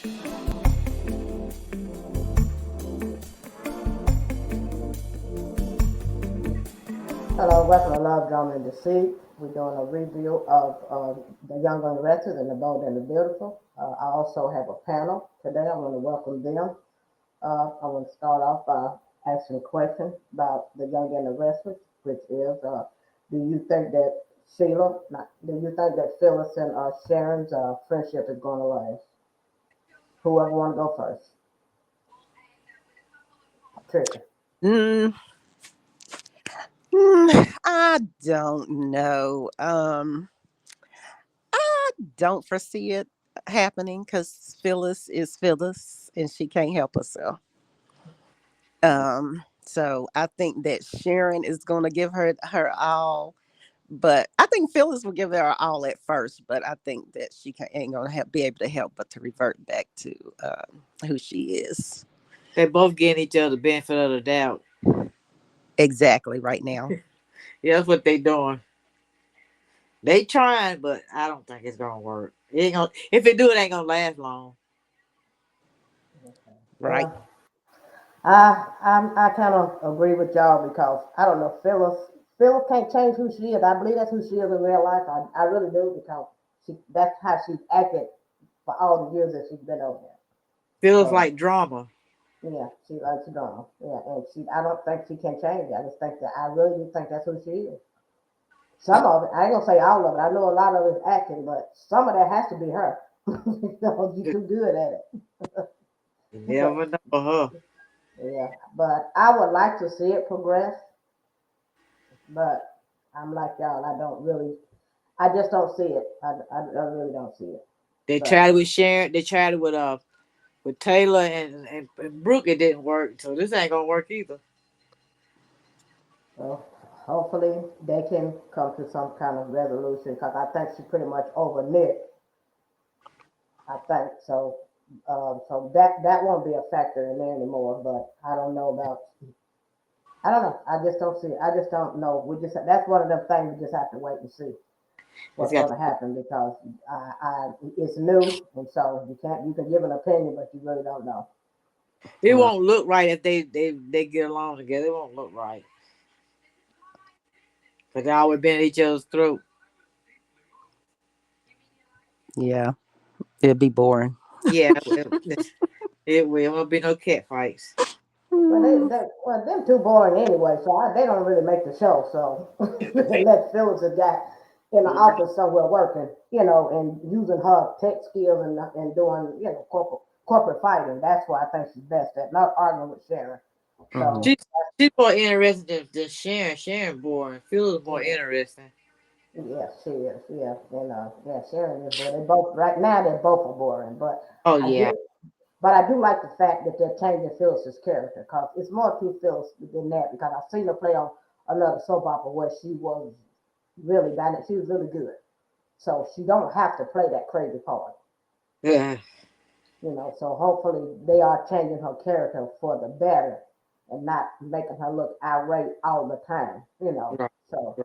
Hello, welcome to Love, Drama, and Deceit. We're doing a review of The Young and the Restless and The Bold and the Beautiful. I also have a panel today. I want to welcome them. I want to start off by asking a question about The Young and the Restless, which is, do you think that do you think that Phyllis and Sharon's friendship is going to last? Whoever want to go first? Trisha. Mm, I don't know. Don't foresee it happening because Phyllis is Phyllis and she can't help herself. So I think that Sharon is going to give her all, but I think Phyllis will give her all at first. But I think that she ain't going to be able to help but to revert back to who she is. They both getting each other the benefit of the doubt. Exactly right now. Yeah, that's what they doing. They trying, but I don't think it's gonna work. It ain't gonna. If it do, it ain't gonna last long. Right. Well, I kind of agree with y'all because I don't know Phyllis can't change who she is. I believe that's who she is in real life. I really do because that's how she's acted for all the years that she's been over there. Feels So like drama. yeah, she likes drama. Yeah, and I don't think she can change it. I just think that I really do think that's who she is. Some of it, I ain't gonna say all of it. I know a lot of it's acting, but some of that has to be her. You're You too good at it. never know her. Yeah, but I would like to see it progress. But I'm like y'all. I don't really. I just don't see it. I really don't see it. They But tried it with Sharon. They tried it with Taylor and Brooke. It didn't work. So this ain't gonna work either. well, hopefully they can come to some kind of resolution because I think she pretty much over Nick. I think so. So that won't be a factor in there anymore. But I don't know about. I don't know. I just don't see it. I just don't know. We just that's one of them things we just have to wait and see It's what's got going to happen because it's new and so you can give an opinion but you really don't know. it Mm. won't look right if they get along together. It won't look right because they always been at each other's throat. Yeah, it'd be boring. Yeah, it will. Won't be no cat fights. Well, Mm, they're too boring anyway, so they don't really make the show. So unless Phyllis has got in the office somewhere working, and using her tech skills and doing, corporate fighting, that's why I think she's best at not arguing with Sharon. mhm. So She's she's more interesting than Sharon. Sharon boring. Phil is more yeah, interesting. yeah, she is. Yeah, and yeah, Sharon is boring. They both right now they're both are boring, but Oh I yeah. do. But I do like the fact that they're changing Phyllis's character because it's more to Phyllis than that. Because I've seen her play on another soap opera where she was really dynamic. She was really good, so she don't have to play that crazy part. Yeah. So hopefully they are changing her character for the better and not making her look irate all the time. Right. So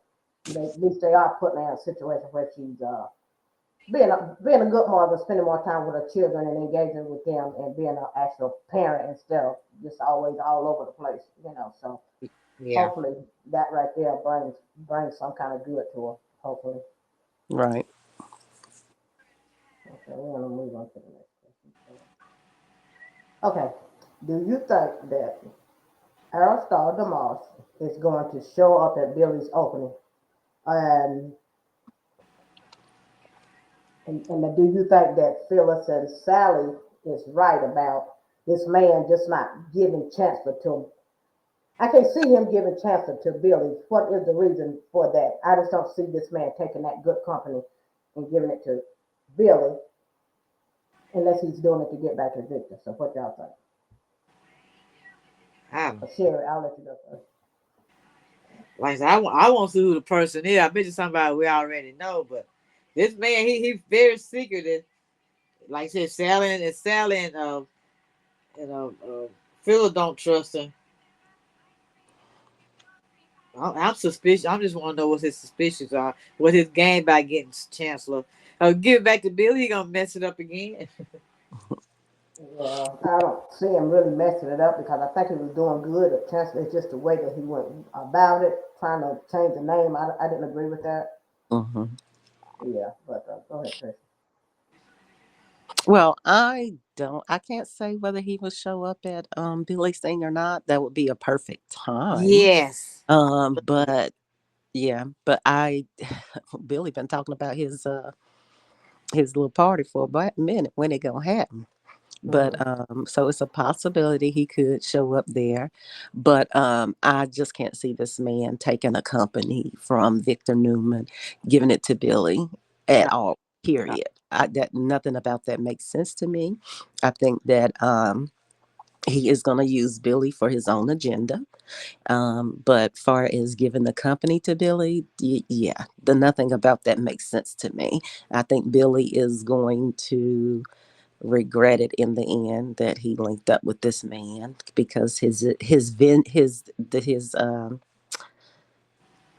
at least they are putting her in a situation where she's being a good mother, spending more time with her children and engaging with them and being an actual parent instead of just always all over the place. So Yeah. hopefully that right there brings some kind of good to her. Hopefully. Right. Okay, we're gonna move on to the next question. Okay. Do you think that Aristar DeMoss is going to show up at Billy's opening? And and do you think that Phyllis and Sally is right about this man just not giving Chancellor to him? I can see him giving Chancellor to Billy. What is the reason for that? I just don't see this man taking that good company and giving it to Billy unless he's doing it to get back at Victor. So what y'all think? I Sherry, I'll let you go first. like I said, I won't see who the person is. I bet you somebody we already know, but this man he very secretive. Like I said, Sally and Phil don't trust him. I'm suspicious. I just want to know what his suspicions are. What his game by getting Chancellor. Give it back to Billy. He gonna mess it up again. Yeah, I don't see him really messing it up because I think he was doing good at Chancellor. It's just the way that he went about it, trying to change the name. I didn't agree with that. Hmm. Yeah, but go ahead, Chris. Well, I can't say whether he will show up at Billy's thing or not. That would be a perfect time. Yes. But yeah, but I Billy been talking about his little party for a minute when it gonna happen. But Hmm. so it's a possibility he could show up there. But I just can't see this man taking a company from Victor Newman, giving it to Billy at No, all. no. Period. That nothing about that makes sense to me. I think that he is going to use Billy for his own agenda. But far as giving the company to Billy, yeah, the nothing about that makes sense to me. I think Billy is going to regret it in the end that he linked up with this man because his Hmm.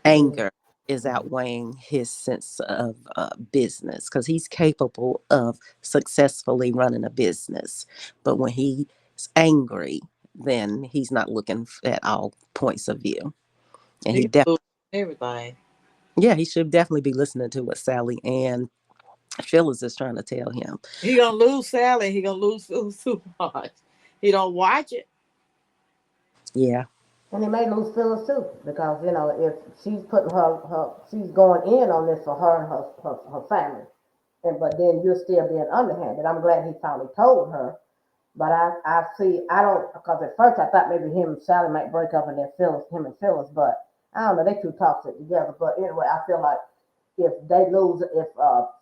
anger is outweighing his sense of business because he's capable of successfully running a business, but when he's angry, then he's not looking at all points of view, and He he can definitely, lose everything. yeah, he should definitely be listening to what Sally and Phyllis is trying to tell him. He gonna lose Sally. He gonna lose super much. He don't watch it. Yeah. And he may lose Phyllis too, because if she's putting she's going in on this for her and her family, and but then you're still being underhanded. I'm glad he finally told her. But I see, I don't, because at first I thought maybe him and Sally might break up and then him and Phyllis, but I don't know, they too toxic together. But anyway, I feel like if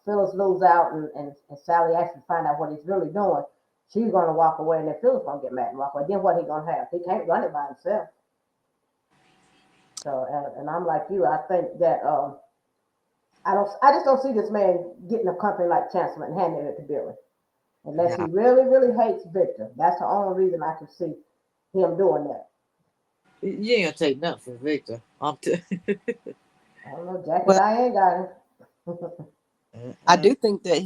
Phyllis lose out and Sally actually find out what he's really doing, she's going to walk away and then Phyllis going to get mad and walk away. Then what he going to have? He can't run it by himself. So, and I'm like you, I think that, I just don't see this man getting a company like Chancellor and handing it to Billy. Unless he No. really, really hates Victor. That's the only reason I can see him doing that. You ain't gonna take nothing from Victor. I don't know. Jackie Well, Diane got him. I do think that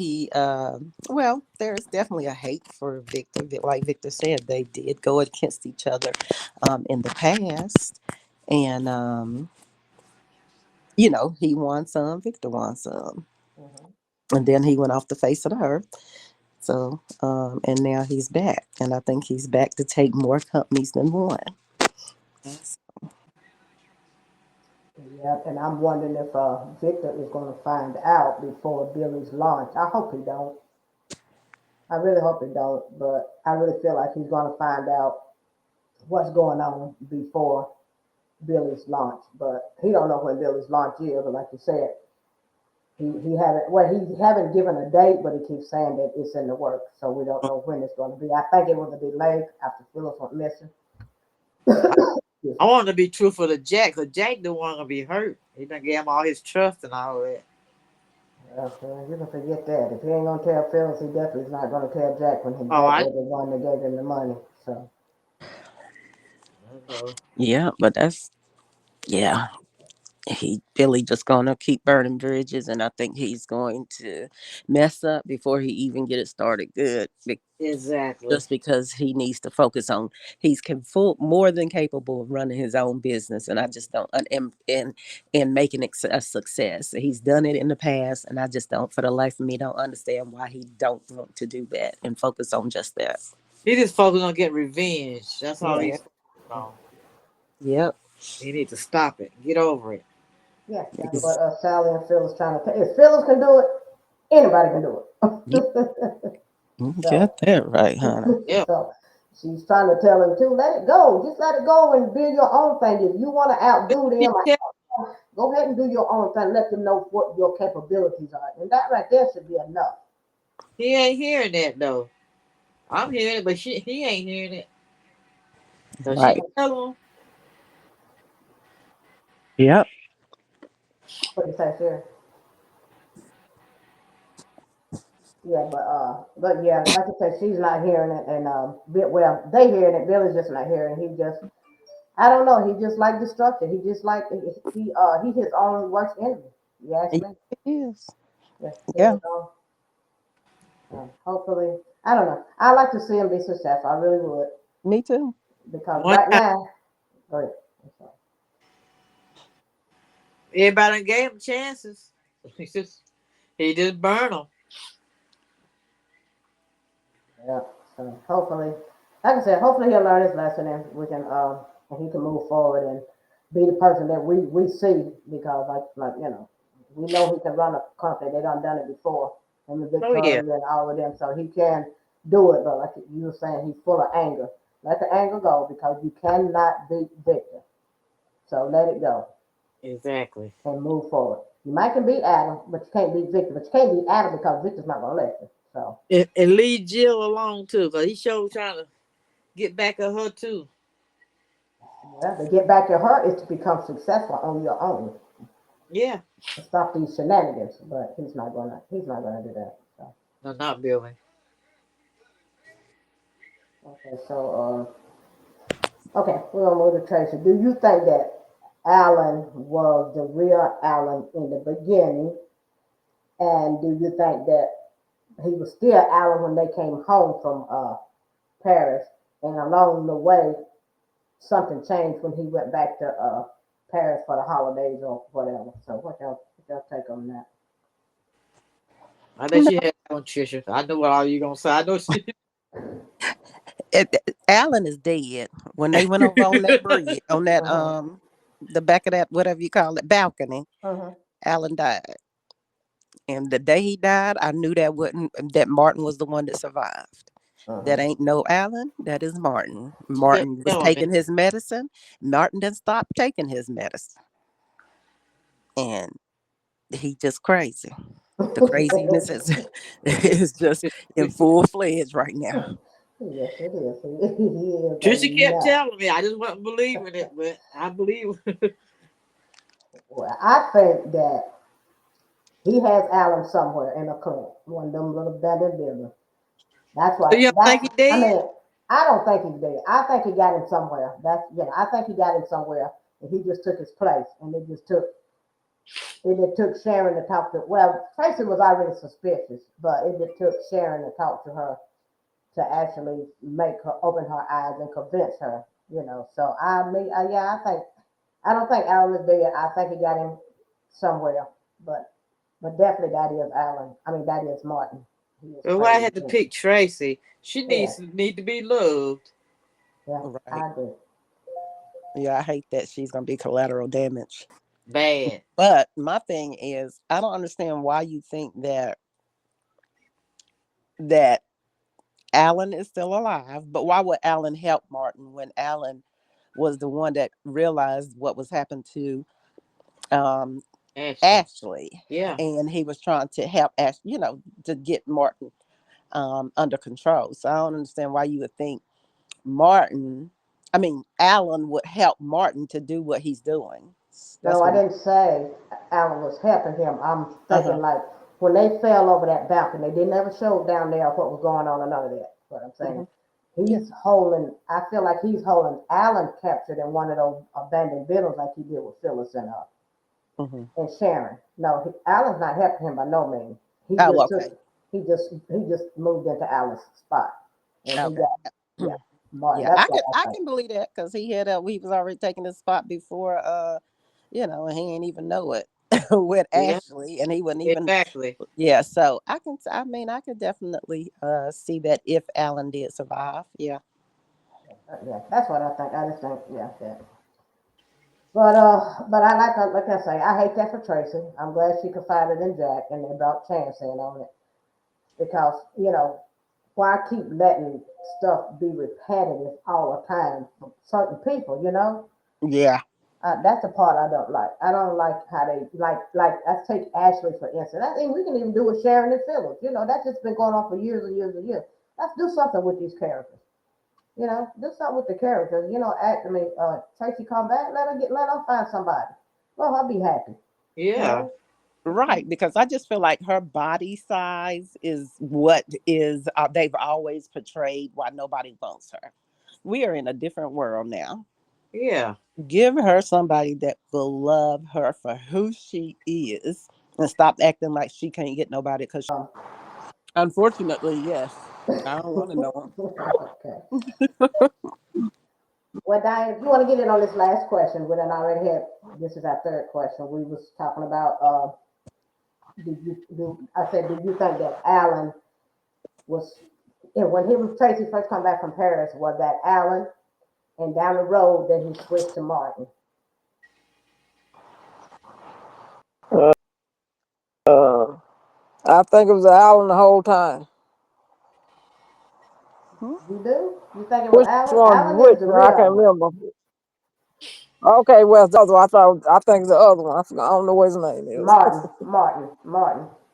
well, there's definitely a hate for Victor. Like Victor said, they did go against each other in the past. And, he won some, Victor won some. Mhm. And then he went off the face of the earth. So, and now he's back. And I think he's back to take more companies than one. Yeah, and I'm wondering if Victor is going to find out before Billy's launch. I hope he don't. I really hope he don't. But I really feel like he's going to find out what's going on before Billy's launch. But he don't know when Billy's launch is. But like you said, he haven't given a date, but he keeps saying that it's in the works. So we don't know when it's going to be. I think it was a delay after Phyllis went missing. I, I want to be truthful to Jack, because Jack the one gonna be hurt. He done gave him all his trust and all that. Okay, you can forget that. If he ain't gonna tell Phyllis, he definitely is not gonna tell Jack when Oh, Jack I was the one that gave him the money. So know. Yeah, but yeah, Billy just gonna keep burning bridges, and I think he's going to mess up before he even get it started good. Exactly. Just because he needs to focus on, full more than capable of running his own business, and I just don't and making it a success. He's done it in the past, and I just don't, for the life of me, don't understand why he don't want to do that and focus on just that. He just focused on getting revenge. That's all Yeah. he's focused on. Yep. He need to stop it. Get over it. yeah, that's what Ex- Sally and Phyllis trying to tell. If Phyllis can do it, anybody can do You it. got so, that right, honey. Yeah. so she's trying to tell him too. Let it go. Just let it go and build your own thing. If you want to outdo them, Yeah. go ahead and do your own thing. Let them know what your capabilities are, and that right there should be enough. He ain't hearing that though. I'm hearing it, but he ain't hearing it. So she Right. can tell him. Yep. What you say, Sherry? Yeah, but yeah, like I said, she's not hearing it, and well, they hearing it. Billy's just not hearing. I don't know. He just like destruction. He just like he his own worst enemy. You ask It me. is. Yeah, he Yeah. his own. Hopefully, I don't know. I like to see him be successful. I really would, Me too. because One right time, now, go ahead. I'm sorry. everybody done gave him chances. He just burned them. Yeah. So hopefully, like I said, hopefully he'll learn his lesson and we can and he can move forward and be the person that we see, because like we know he can run a company. They done it before, and the Oh yeah, Victoria and all of them, so he can do it. But like you were saying, he's full of anger. Let the anger go, because you cannot beat Victor. So let it go exactly. and move forward. You might can beat Adam, but you can't beat Victor. But you can't beat Adam because Victor's not gonna let you. So And leave Jill alone too, cause he showed trying to get back at her too. yeah, to get back at her is to become successful on your own. Yeah, To stop these shenanigans. But he's not gonna do that. So no, not Billy. okay, so okay, we're gonna move to Tracy. Do you think that Alan was the real Alan in the beginning? And do you think that he was still Alan when they came home from Paris? And along the way, something changed when he went back to Paris for the holidays or whatever. So what y'all take on that? I bet she had that one, Trisha. I know what all you gonna say. I know she. Alan is dead. When they went over on that bridge, on that Uh-huh. the back of that whatever you call it balcony, Uh-huh. Alan died. And the day he died, I knew that Martin was the one that survived. That Uh-huh. ain't no Alan. That is Martin. She kept Martin was telling me. taking his medicine. Martin didn't stop taking his medicine, and he just crazy. The craziness is is just in full fledged right now. Yes, it is. He is a Trisha kept nut. telling me. I just wasn't believing it, but I believe. Well, I think that he has Alan somewhere in a club, one of them little abandoned buildings. That's So what. you don't think That's. he I dead? mean, I don't think he's dead. I think he got him somewhere. I think he got him somewhere, and he just took his place, and it took Sharon to talk to. Well, Tracy was already suspicious, but it just took Sharon to talk to her to actually make her open her eyes and convince her. So yeah, I don't think Alan is dead. I think he got him somewhere, but definitely that is Alan. I mean that is Martin. He is Well, why I crazy had to too. pick Tracy? She Yeah, need to be loved. yeah, Right. I agree. Yeah, I hate that she's gonna be collateral damage. Bad. But my thing is, I don't understand why you think that Alan is still alive. But why would Alan help Martin when Alan was the one that realized what was happened to um, Ashley. Ashley, Yeah. and he was trying to help Ash, to get Martin under control. So I don't understand why you would think Martin, I mean, Alan would help Martin to do what he's doing. No, That's I what. didn't say Alan was helping him. I'm Uh thinking huh. like when they fell over that balcony, they never showed down there what was going on or none of that. What I'm saying, Hmm. Yeah. he's holding. I feel like he's holding Alan captured in one of those abandoned buildings, like he did with Phyllis Hmm. and Sharon. No, Alan's not helping him by no means. He Oh, just took. okay. He just moved into Alan's spot, and he Okay. got yeah, Martin. Yeah, That's I what can I I think. can believe that because he was already taking his spot before and he didn't even know it with Yeah. Ashley, and he wouldn't even. Exactly. Yeah, so I mean I could definitely see that if Alan did survive. Yeah. Yeah, that's what I think. I just think yeah that. But I like I say, I hate that for Tracy. I'm glad she confided in Jack and they brought Chance in on it, because why keep letting stuff be repetitive all the time for certain people? Yeah. That's the part I don't like. I don't like how they like. Let's take Ashley for instance. I think we can even do with Sharon and Phillips. That's just been going on for years and years and years. Let's do something with these characters. Do something with the characters. Act. I mean, Tracy come back. Let her find somebody. Well, I'll be happy. You Yeah. know. Right, because I just feel like her body size is what is they've always portrayed why nobody wants her. We are in a different world now. Yeah. Give her somebody that will love her for who she is and stop acting like she can't get nobody because Unfortunately, yes. I don't want to know Okay. Well, Diane, if you want to get in on this last question, we done already had, this is our third question. We was talking about, I said, do you think that Alan was, when him and Tracy first come back from Paris, was that Alan? And down the road, then he switched to Martin. Uh, I think it was Alan the whole time. them. You do? You think it was Which Alan? one's Alan which? is the I can't real one. remember. Okay, well, it's the other one. I think it's the other one. I don't know what his name is. Martin. Martin.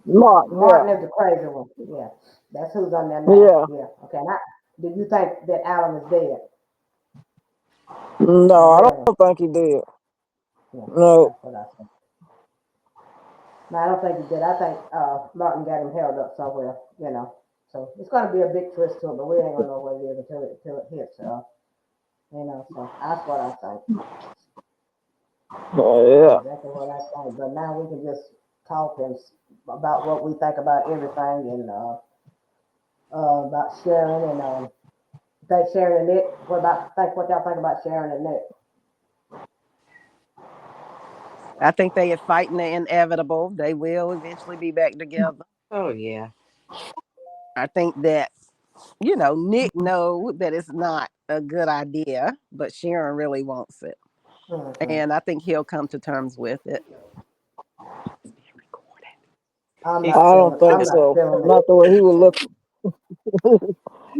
Martin is the crazy one. Yeah, that's who's on there now. Yeah. Yeah. Okay. Now, do you think that Alan is dead? The No, I real one. don't think he did. Yeah, No. that's what I think. No, I don't think he did. I think Martin got him held up somewhere. So it's going to be a big twist to it, but we ain't gonna know what it is until it hits. So that's what I think. Yeah. Exactly what I think. But now we can just talk about what we think about everything and about Sharon and think Sharon and Nick. What y'all think about Sharon and Nick? I think they are fighting the inevitable. They will eventually be back together. Oh yeah. I think that Nick know that it's not a good idea, but Sharon really wants it, Mm-hmm. and I think he'll come to terms with it. I'm He I not don't feeling. think I'm not so. feeling it. Not the way he was looking.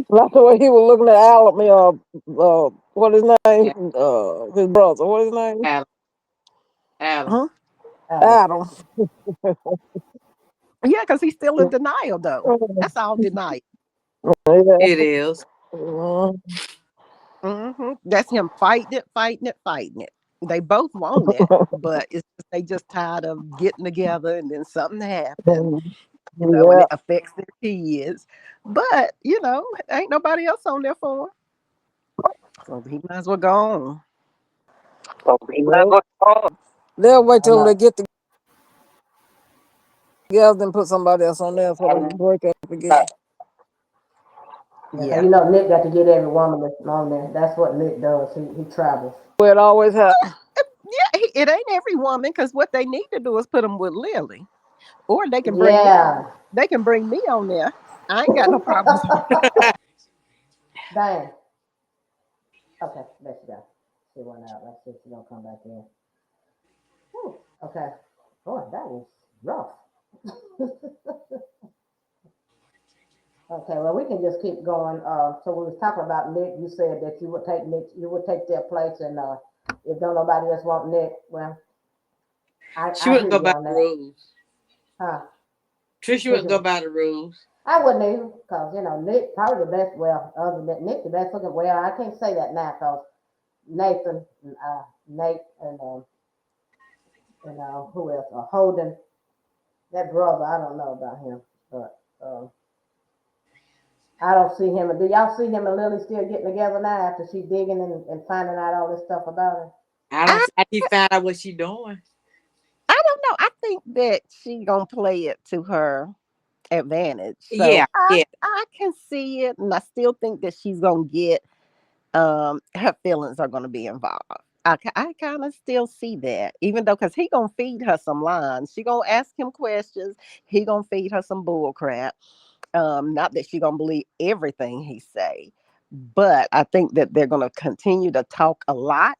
Not the way he was looking at Alan. What his yeah. name? His brother. What his name? Alan. Alan. Huh? Alan. Adam. Yeah, because he's still in denial, though. That's all denial. Yeah. It is. Mhm. That's him fighting it, fighting it, fighting it. They both want it, but they just tired of getting together, and then something happens, and Yeah. it affects their kids. But ain't nobody else on there for him, so he might as well go on. Well, they'll wait I'm till they not. get together and put somebody else on there so they can break up again. Yeah, 'cause Yeah. Nick got to get every woman that's on there. That's what Nick does. He travels. Well, it always happens. Yeah, it ain't every woman because what they need to do is put them with Lily, or they can bring me. Yeah. They can bring me on there. I ain't got no problems. Dang. Okay, there she go. She went out. Let's see if she's gonna come back in. Whew. Okay. Boy, that was rough. Okay, well we can just keep going. So we was talking about Nick. You said that you would take Nick. You would take their place, and if don't nobody else want Nick, well, She I wouldn't hear go you by on the that. rules. Huh? Trisha wouldn't go by the rules. I wouldn't either, cause Nick probably the best. Well, other than Nick, the best looking. Well, I can't say that now, cause Nathan, Nate, and who else? Holden, that brother. I don't know about him, but I don't see him. Do y'all see him and Lily still getting together now after she digging and finding out all this stuff about him? I don't I, see how he found out what she doing. I don't know. I think that she gonna play it to her advantage. Yeah, So I yeah. I can see it, and I still think that she's gonna get her feelings are gonna be involved. I kind of still see that, even though because he gonna feed her some lines, she gonna ask him questions, he gonna feed her some bull crap. Not that she gonna believe everything he say, but I think that they're gonna continue to talk a lot,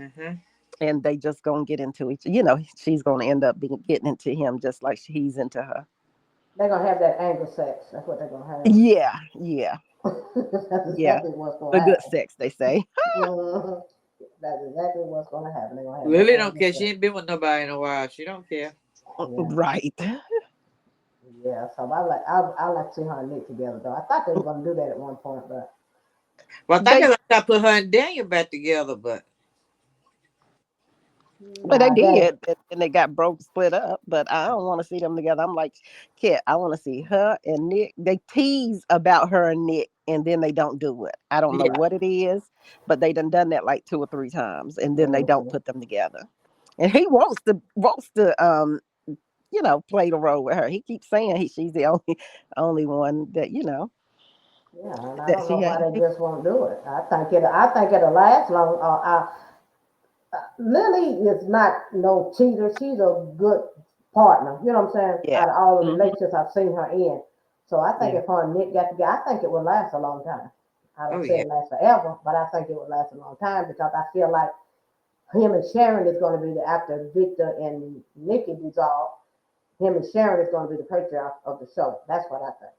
Uh-huh. and they just gonna get into each. She's gonna end up getting into him just like he's into her. They're gonna have that anger sex. That's what they're gonna Yeah, yeah, have. That's yeah. exactly what's The gonna good happen. sex, they say. Mhm. That's exactly what's gonna happen. They're gonna have that Lily don't anger care. She sex. ain't been with nobody in a while. She don't care. Yeah. Right. Yeah, so I like to see her and Nick together though. I thought they were gonna do that at one point, but Well, I thought they They were gonna put her and Daniel back together, but but they nah, Danny. did, and they got broke, split up. But I don't want to see them together. I'm like, Kit, I want to see her and Nick. They tease about her and Nick, and then they don't do it. I don't know yeah. what it is, but they done that like 2 or 3 times, and then they don't Mhm. put them together. And he wants to played a role with her. He keeps saying she's the only one that Yeah, and I that don't know she why hadn't. they just won't do it. I think it'll last long. Lily is not no cheater. She's a good partner. You know what I'm saying? Yeah. Out of all the Hmm. relationships I've seen her in. So I think Yeah. if her and Nick got together, I think it would last a long time. I Oh don't say yeah. it lasts forever, but I think it would last a long time because I feel like him and Sharon is going to be after Victor and Nikki dissolve. Him and Sharon is going to be the patriarch of the show. That's what I think.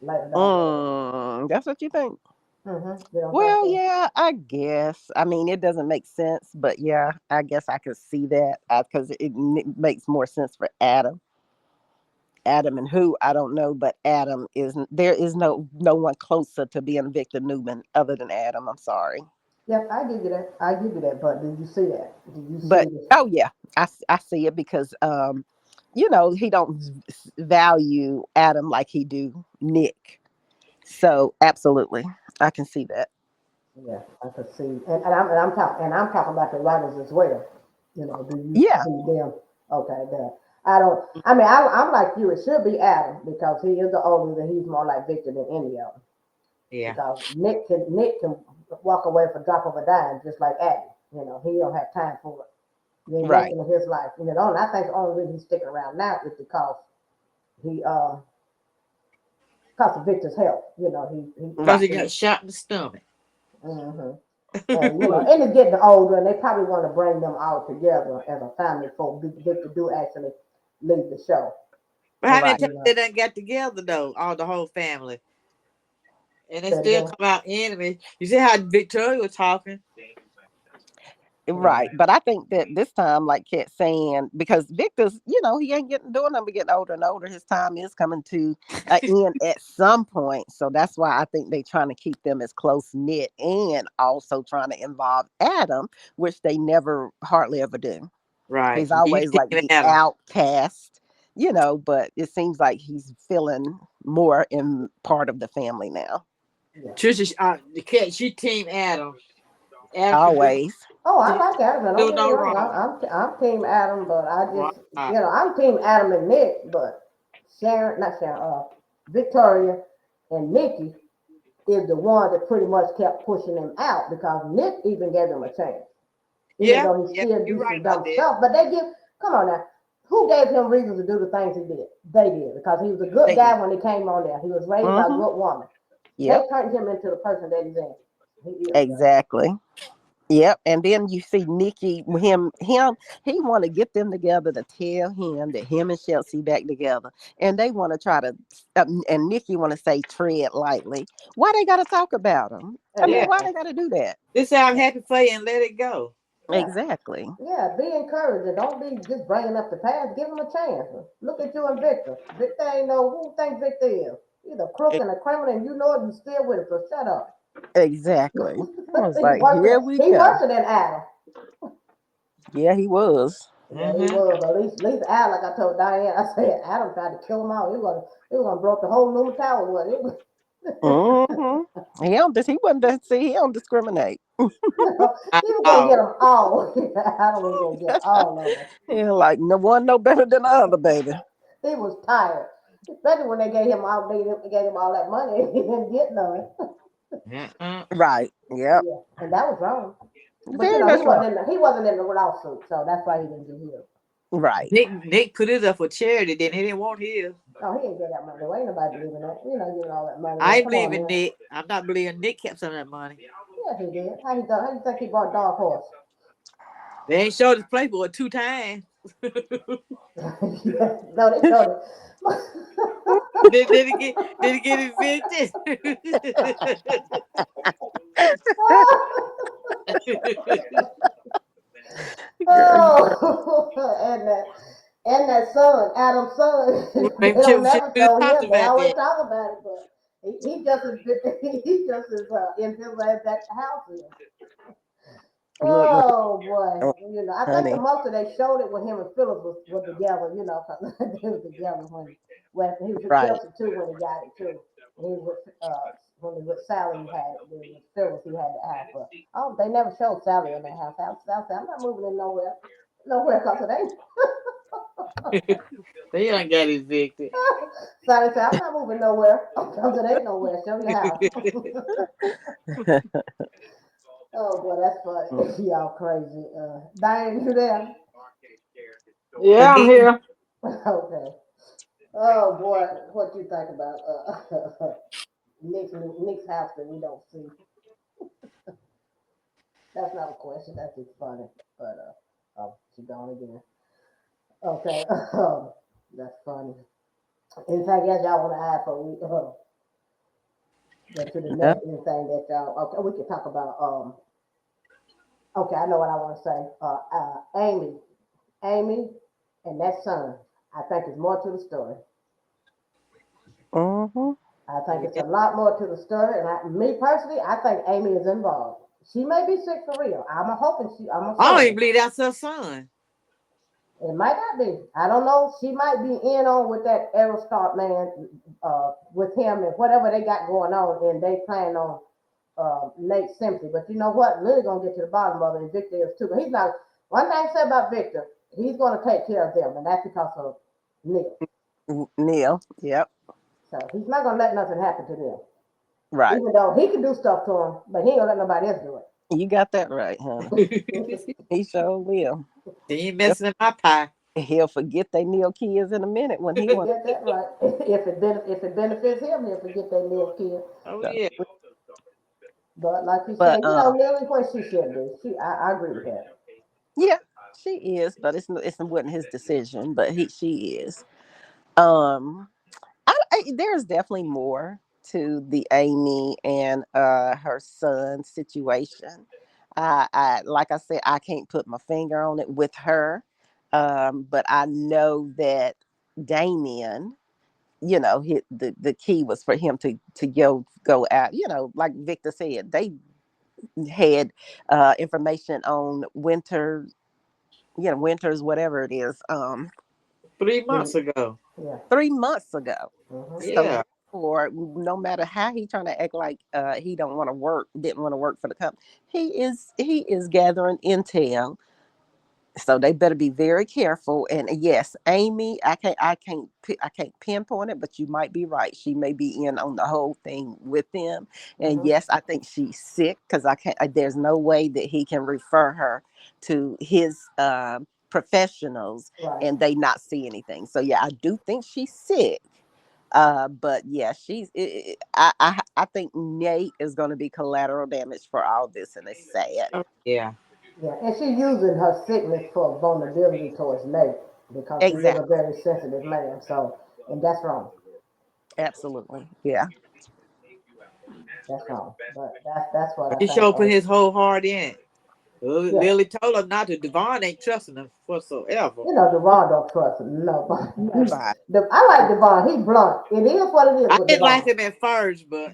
Later down the road. That's what you think? You don't think Well, so? yeah, I guess. I mean, it doesn't make sense, but yeah, I guess I could see that because it makes more sense for Adam. Adam and who I don't know, but Adam is there is no one closer to being Victor Newman other than Adam. I'm sorry, Yep, I give you that. I give you that. But did you see that? Did you see but this? oh yeah, I see it because he don't value Adam like he do Nick. So absolutely, I can see that. Yeah, I could see, and I'm talking about the writers as well. Do you Yeah. see them? Okay, there. I don't. I mean, I'm like you. It should be Adam because he is the older, and he's more like Victor than any of them. Yeah. Because Nick can walk away for a drop of a dime, just like Abby. He don't have time for it. The Right. investment of his life. I think the only reason he's sticking around now is he because of Victor's health. Because Right. he got shot in the stomach. hmm And and it's getting older, and they probably want to bring them all together as a family for Victor do actually leave the show. But how many Right. times they done got together though, all the whole family, and they Say it still again. come out enemies. You see how Victoria was talking? Yeah. Right. But I think that this time, like Kat saying, because Victor's, he ain't doing nothing but getting older and older. His time is coming to an end at some point. So that's why I think they trying to keep them as close knit and also trying to involve Adam, which they never hardly ever do. Right. He's You always like team the Adam. outcast, but it seems like he's feeling more in part of the family now. Yeah. Trisha, the cat, she team Adam. Adam can Always. Oh, I like Adam. Don't do get me no wrong. wrong. I'm Team Adam, but I just Right. I'm Team Adam and Nick, but Sharon, not Sharon, Victoria and Nikki is the one that pretty much kept pushing him out because Nick even gave him a chance, even Yeah. though he Yeah. still You're do right some about dumb that. stuff. But come on now, who gave him reasons to do the things he did? They did because he was a good They did. guy when he came on there. He was raised by a Mm-hmm. good woman. They Yep. turned him into the person that he's in. He is now. Exactly. Yep. And then you see Nikki, he want to get them together to tell him that him and Chelsea back together. And they want to try to, and Nikki want to say tread lightly. Why they got to talk about him? I mean, Yeah. why Exactly. they got to do that? This time I'm happy for you and let it go. Yeah. Exactly. Yeah, be encouraged and don't be just bringing up the past. Give him a chance. Look at you and Victor. Victor ain't know who think Victor is. He's a crook and a criminal, and you know it. You still with him, so shut up. Exactly. I was he like, worse than here we he go. worse than Adam. Yeah, he was. Yeah, he Mm-hmm. was. But at least Adam, like I told Diane, I said Adam tried to kill him out. He was gonna broke the whole Newman Tower with it. Mm-hmm. He wasn't see, he don't discriminate. He was gonna get Oh. them all. Adam was gonna get all of them. Yeah, like no one no better than the other, baby. He was tired, especially when they gave him all that money. He didn't get none. Uh-uh. Right. Yep. Yeah, and that was wrong. But Very much wrong. he wasn't in the lawsuit, so that's why he didn't get healed. Right. Nick put his up for charity, then he didn't want his. No, he didn't get that money. There ain't nobody believing that. Giving all that money. I Away. ain't Come on, believing man. Nick. I'm not believing Nick kept some of that money. Yeah, he did. How you think he bought Dark Horse? They ain't showed his playboy 2 times. Yeah, no, they showed it. Did he get evicted? Oh, and that son, Adam's son, they Maybe don't should never we show talked him. They about always that. talk about it, but he just as he just as invisible as that house is. Look, Oh boy, oh, I think the honey. most of they showed it when him and Phillips was together, because they was together when he was with Right. Chelsea too when he got it too. When he was when he was with Sally, he had it. When he was with Phillips, he had the house. But they never showed Sally in that house. Sally said, "I'm not moving in nowhere, because it ain't." They done got evicted. Sally said, I'm not moving nowhere. Because it ain't nowhere. Show your house. Oh, boy, that's funny. Y'all crazy. Diane, you there? Yeah, I'm Again, here. Okay. Oh, boy, what you think about Nick's house that we don't see? That's not a question. That's just funny. But, oh, she gone again. Okay. That's funny. Anything else y'all want to add for we go to the Yeah. next anything that y'all okay we can talk about okay I know what I want to say Amy and that son I think is more to the story. Mm-hmm. I think it's yeah. a lot more to the story and me personally I think Amy is involved. She may be sick for real. I'm I don't assuming. even believe that's her son. It might not be. I don't know. She might be in on with that Aerostart man, with him and whatever they got going on, and they plan on Nate Simpson. But you know what? Lily gonna get to the bottom of it, and Victor is too. But he's not. One thing I said about Victor, he's gonna take care of them, and that's because of Neil. Neil. Yep. So he's not gonna let nothing happen to them, Right. even though he can do stuff to them, but he ain't gonna let nobody else do You got that right, honey. She it. He sure will. ain't He'll, messing in my pie. he'll forget they Neil kids in a minute when he wants. Get that right. If it benefits him, he'll forget that little kid. Oh To. yeah. But like you But said, Lily, what she should be. I agree with that. yeah, she is. But it's wasn't his decision. But she is. Um, there's definitely more to the Amy and her son situation. I like I said, I can't put my finger on it with her, but I know that Damien, the key was for him to go out. Like Victor said, they had information on Winters, whatever it is, 3 months ago. Yeah. 3 months ago. Hmm. So Yeah. therefore, no matter how he trying to act like he didn't want to work for the company, he is gathering intel. So they better be very careful. And yes, Amy, I can't pinpoint it, but you might be right. She may be in on the whole thing with them. And Hmm. yes, I think she's sick because I can't. There's no way that he can refer her to his professionals Right. and they not see anything. So yeah, I do think she's sick. But yeah, I think Nate is going to be collateral damage for all this, and it's sad. Oh yeah. Yeah. And she using her sickness for vulnerability towards Nate because he is a Exactly. very sensitive man. So, and that's wrong. Absolutely. Yeah. That's wrong. But that's what I He think. sure put his whole heart in it. Yeah. Lily told her not to. Devon ain't trusting him whatsoever. Devon don't trust him. No. Nobody. I like Devon. He blunt. It is what it is I with didn't like Devon. him at first, but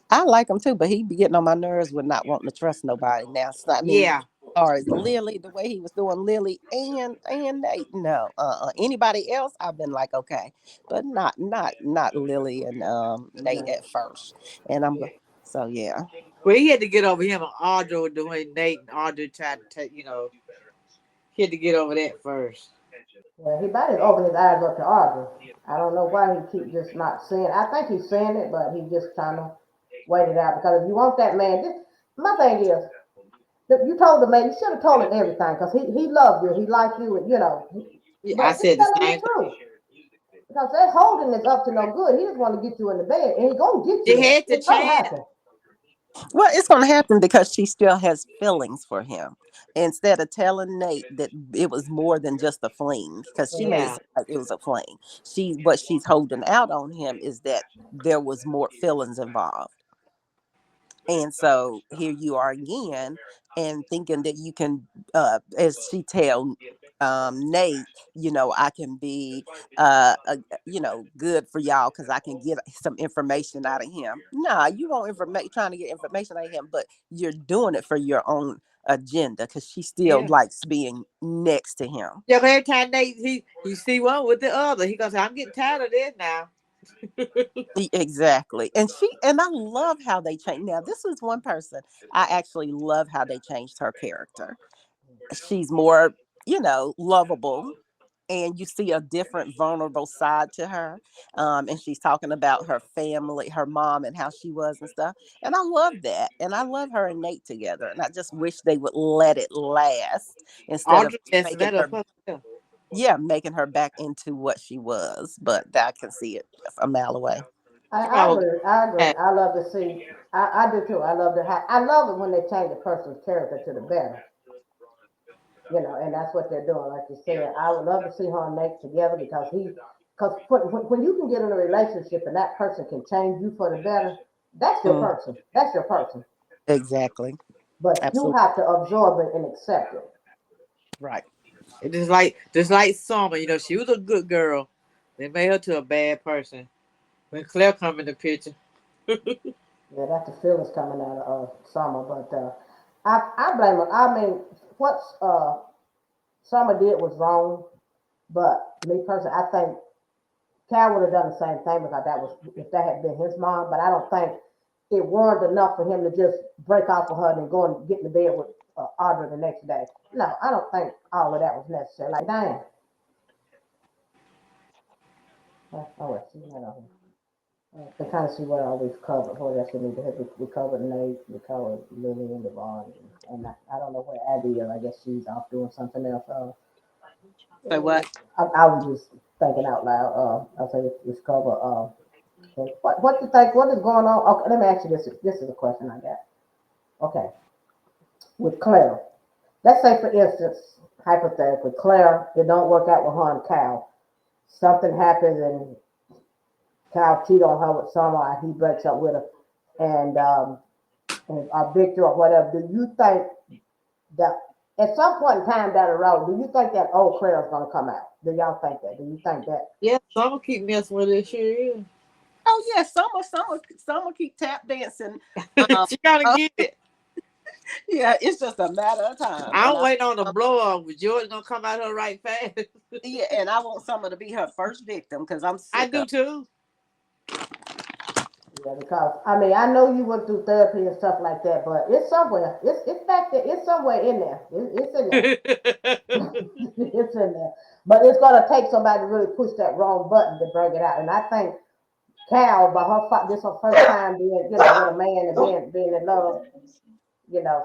I like him too, but he be getting on my nerves with not wanting to trust nobody now. So, I mean, yeah. or as Lily, the way he was doing Lily and Nate, no, anybody else, I've been like okay, but not Lily and Nate No. at first, and so yeah. Well, he had to get over him and Audra doing Nate and Audra tried to take, he had to get over that first. Yeah, he might have opened his eyes up to Audrey. I don't know why he keep just not saying. I think he's saying it, but he just trying to wait it out. Because if you want that man, my thing is, you told the man, you should have told him everything. Because he loves you, he likes you, and Yeah, I but just said the tell him the same thing. truth. Because that holding is up to no good. He just want to get you in the bed, and he gonna get you She there. had the It's gonna chance. happen. Well, it's going to happen because she still has feelings for him. Instead of telling Nate that it was more than just a fling, because she made it Yeah. seem like it was a fling. What she's holding out on him is that there was more feelings involved. And so here you are again, and thinking that you can, as she tell Nate, I can be, good for y'all because I can get some information out of him. Nah, you won't trying to get information out of him, but you're doing it for your own agenda because she still Yeah. likes being next to him. Yeah, every time he see one with the other, he goes, I'm getting tired of this now. Exactly. And I love how they changed. Now, this is one person I actually love how they changed her character. She's more, lovable. and you see a different vulnerable side to her. And she's talking about her family, her mom, and how she was and stuff. And I love that. And I love her and Nate together. And I just wish they would let it last instead of Audrey messing making that up her, herself. yeah, making her back into what she was. But I can see it a mile away. She I probably agree. I agree. had I love to see. I do too. I love to have. I love it when they change a person's character to the better. And that's what they're doing. Like you said, I would love to see her and Nate together because when you can get in a relationship and that person can change you for the better, that's your Mm, person. That's your person. exactly. But you Absolutely. have to absorb it and accept it. Right. it just like Summer, she was a good girl. They made her to a bad person. When Claire come in the picture. Yeah, that's the feelings coming out of Summer. But I blame her. I mean, what Summer did was wrong. But me personally, I think Cal would have done the same thing because that was if that had been his mom. But I don't think it warranted enough for him to just break off with her and then go and get in the bed with Audrey the next day. No, I don't think all of that was necessary. Like, damn. Oh, wait, see that on here. To kind of see what all these covered. What else we need to have? We covered Nate, we covered Lily and Devon, and I don't know where Abby is. I guess she's off doing something else. So what? I was just thinking out loud. I say let's cover. What you think? What is going on? Okay, let me ask you this. This is a question I got. Okay, with Claire. Let's say, for instance, hypothetically, Claire, it don't work out with her and Cal. Something happens and Cal cheat on her with someone. He breaks up with her, and Victor or whatever. Do you think that at some point in time down the road, do you think that old Claire is gonna come out? Do y'all think that? Do you think that? Yeah, Summer keep messing with this shit. Oh yeah, summer keep tap dancing. Yeah. Um, She gotta get it. yeah, it's just a matter of time. And I'm waiting on the blow up. George gonna come out her right fast. yeah, and I want Summer to be her first victim because I'm I sick do of. too. Yeah, because I mean I know you went through therapy and stuff like that, but it's somewhere. It's back there. It's somewhere in there. It's in there. It's in there. But it's gonna take somebody to really push that wrong button to bring it out. And I think Cal, by this her first time being, with a man and being in love,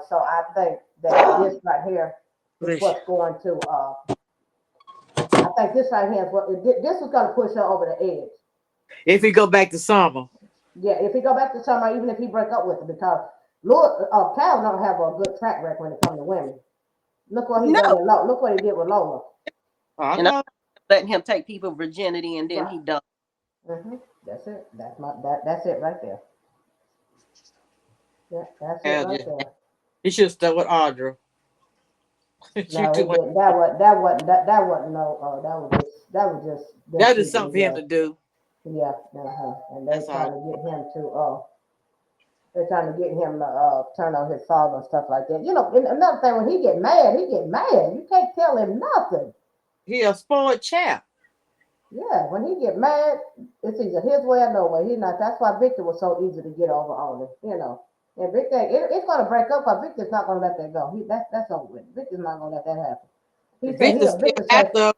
So I think that this right here is Bless you. what's going to. I think this right here is what this is gonna push her over the edge. If we go back to Summer. Yeah, if he go back to summer, even if he break up with her, because Cal don't have a good track record when it comes to women. Look what he done No, with Lola. Look what he did with Lola. I and I'm know. letting him take people virginity, and then Right. he done. hmm That's it. That's it right there. Yeah, that's it Hell, right yeah. there. He should have stuck with Audra. She No, he too much. didn't. That wasn't no. That was just them That is cheating something for him together. to do. Yeah, and they That's all. trying to get him to they're trying to get him to turn on his father and stuff like that. And another thing, when he get mad, he get mad. You can't tell him nothing. He a spoiled chap. Yeah, when he get mad, it's either his way or no way. He not. That's why Victor was so easy to get over on him. And Victor, it's gonna break up, but Victor's not gonna let that go. That's over with. Victor's not gonna let that happen. He said Victor still Victor said, after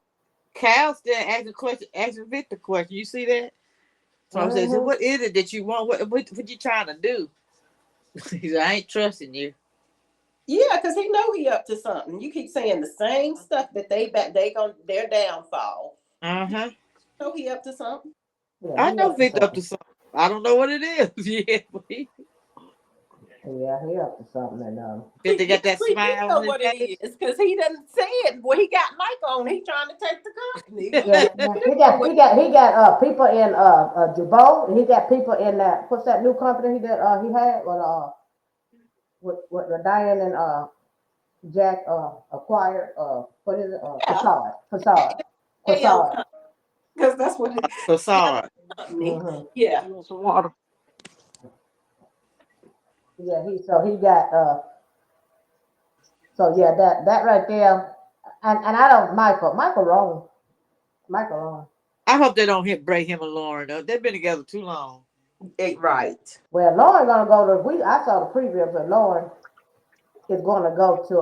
Cal still asking Victor question. You see that? So I said, so mm-hmm. what is it that you want? What you trying to do? He said, I ain't trusting you. Yeah, because he know he up to something. You keep saying the same stuff that their downfall. Uh-huh. Know he up to something. Yeah, I he know up to Victor up something. to something. I don't know what it is. Yeah, but Yeah, he up to something, and Victor got that We do smile know on his what it face. is because he doesn't say it. Well, he got Mike on. He trying to take the company. yeah, he got people in Jabot, and he got people in that what's that new company he had with Diane and Jack acquired what is it Yeah, AO Facade. because that's what it Facade. company. Mm-hmm. Yeah. You want some water? Yeah, he got so yeah that right there, and I don't Michael wrong. I hope they don't break him and Lauren up. They've been together too long. Right. Well, Lauren gonna go to I saw the preview, but Lauren is gonna go to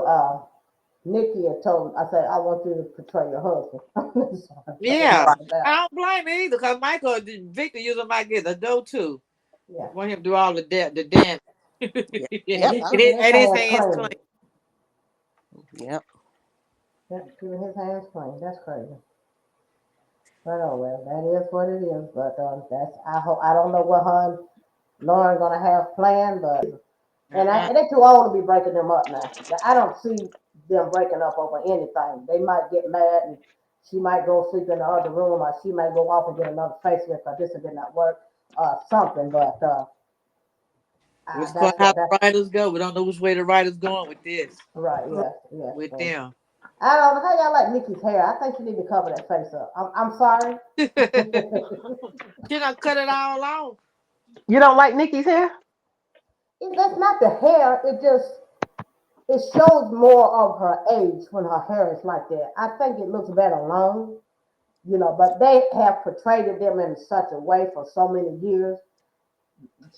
Nikki had told me, I said, I want you to portray your husband. So I told Yeah. her that. I don't blame him either because Michael, Victor usually might get the dough too. Yeah. Want him to do all the dance. Yeah. Yeah. Yep. Keeping his And his hands hands clean. clean. Yep. Yeah, keeping his hands clean. That's crazy. But oh well, that is what it is. But that's I hope I don't know what her and Lauren gonna have planned, but Uh-uh. and they're too old to be breaking them up now. I don't see them breaking up over anything. They might get mad and she might go sleep in the other room, or she might go off and get another facelift because this did not work, something. But It's funny that's how what the that's writers go. We don't know which way the writers going with this. right. Yes, yes. With them. I don't know how y'all like Nikki's hair. I think she need to cover that face up. I'm sorry. She done cut it all off. You don't like Nikki's hair? That's not the hair. It shows more of her age when her hair is like that. I think it looks better long, but they have portrayed them in such a way for so many years,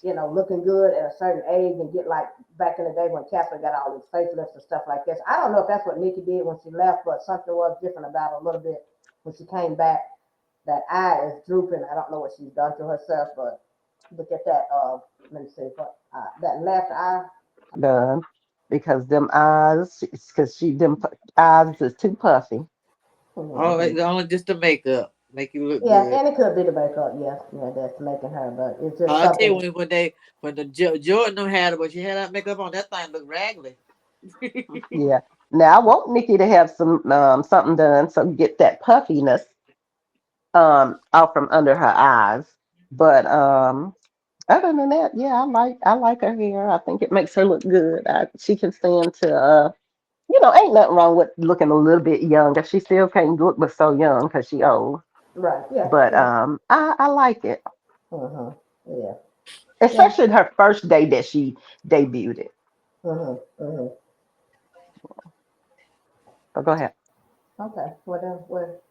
looking good at a certain age and get like back in the day when Catherine got all these facelifts and stuff like this. I don't know if that's what Nikki did when she left, but something was different about her a little bit when she came back. That eye is drooping. I don't know what she's done to herself, but look at that. Let me see what that left eye. Done. Because them eyes, because eyes is too puffy. Oh, Mhm. it's only just the makeup. Make you look Yeah, good. and it could be the makeup. Yes, yeah, that's making her, but it's just I tell you something. when the Jordan them had it, but she had that makeup on, that thing looked raggedy. Yeah. Now I want Nikki to have some something done so get that puffiness out from under her eyes. But other than that, yeah, I like her hair. I think it makes her look good. She can stand to ain't nothing wrong with looking a little bit younger. She still can't look but so young because she old. Right. Yeah. But Yeah. I like it, Mhm. Yeah. Yeah. especially her first day that she debuted it. Mhm. Mhm. So go ahead. Okay. What else? What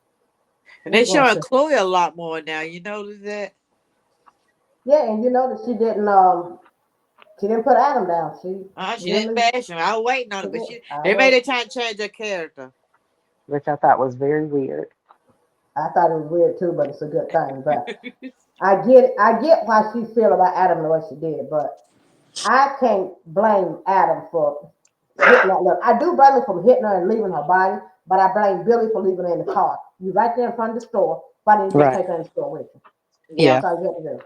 And we they going showing to? Chloe a lot more now. You notice that? Yeah, and you know that she didn't put Adam down. She She didn't really bash him. I was waiting on she it, but did. I they made was. it try and change her character. Which I thought was very weird. I thought it was weird too, but it's a good thing. But I get why she feel about Adam the way she did, but I can't blame Adam for hitting her. Look, I do blame him for hitting her and leaving her body, but I blame Billy for leaving her in the car. You right there in front of the store. Why didn't you just Right. take her in the store with you? Yeah. Yeah. That's all you have to do.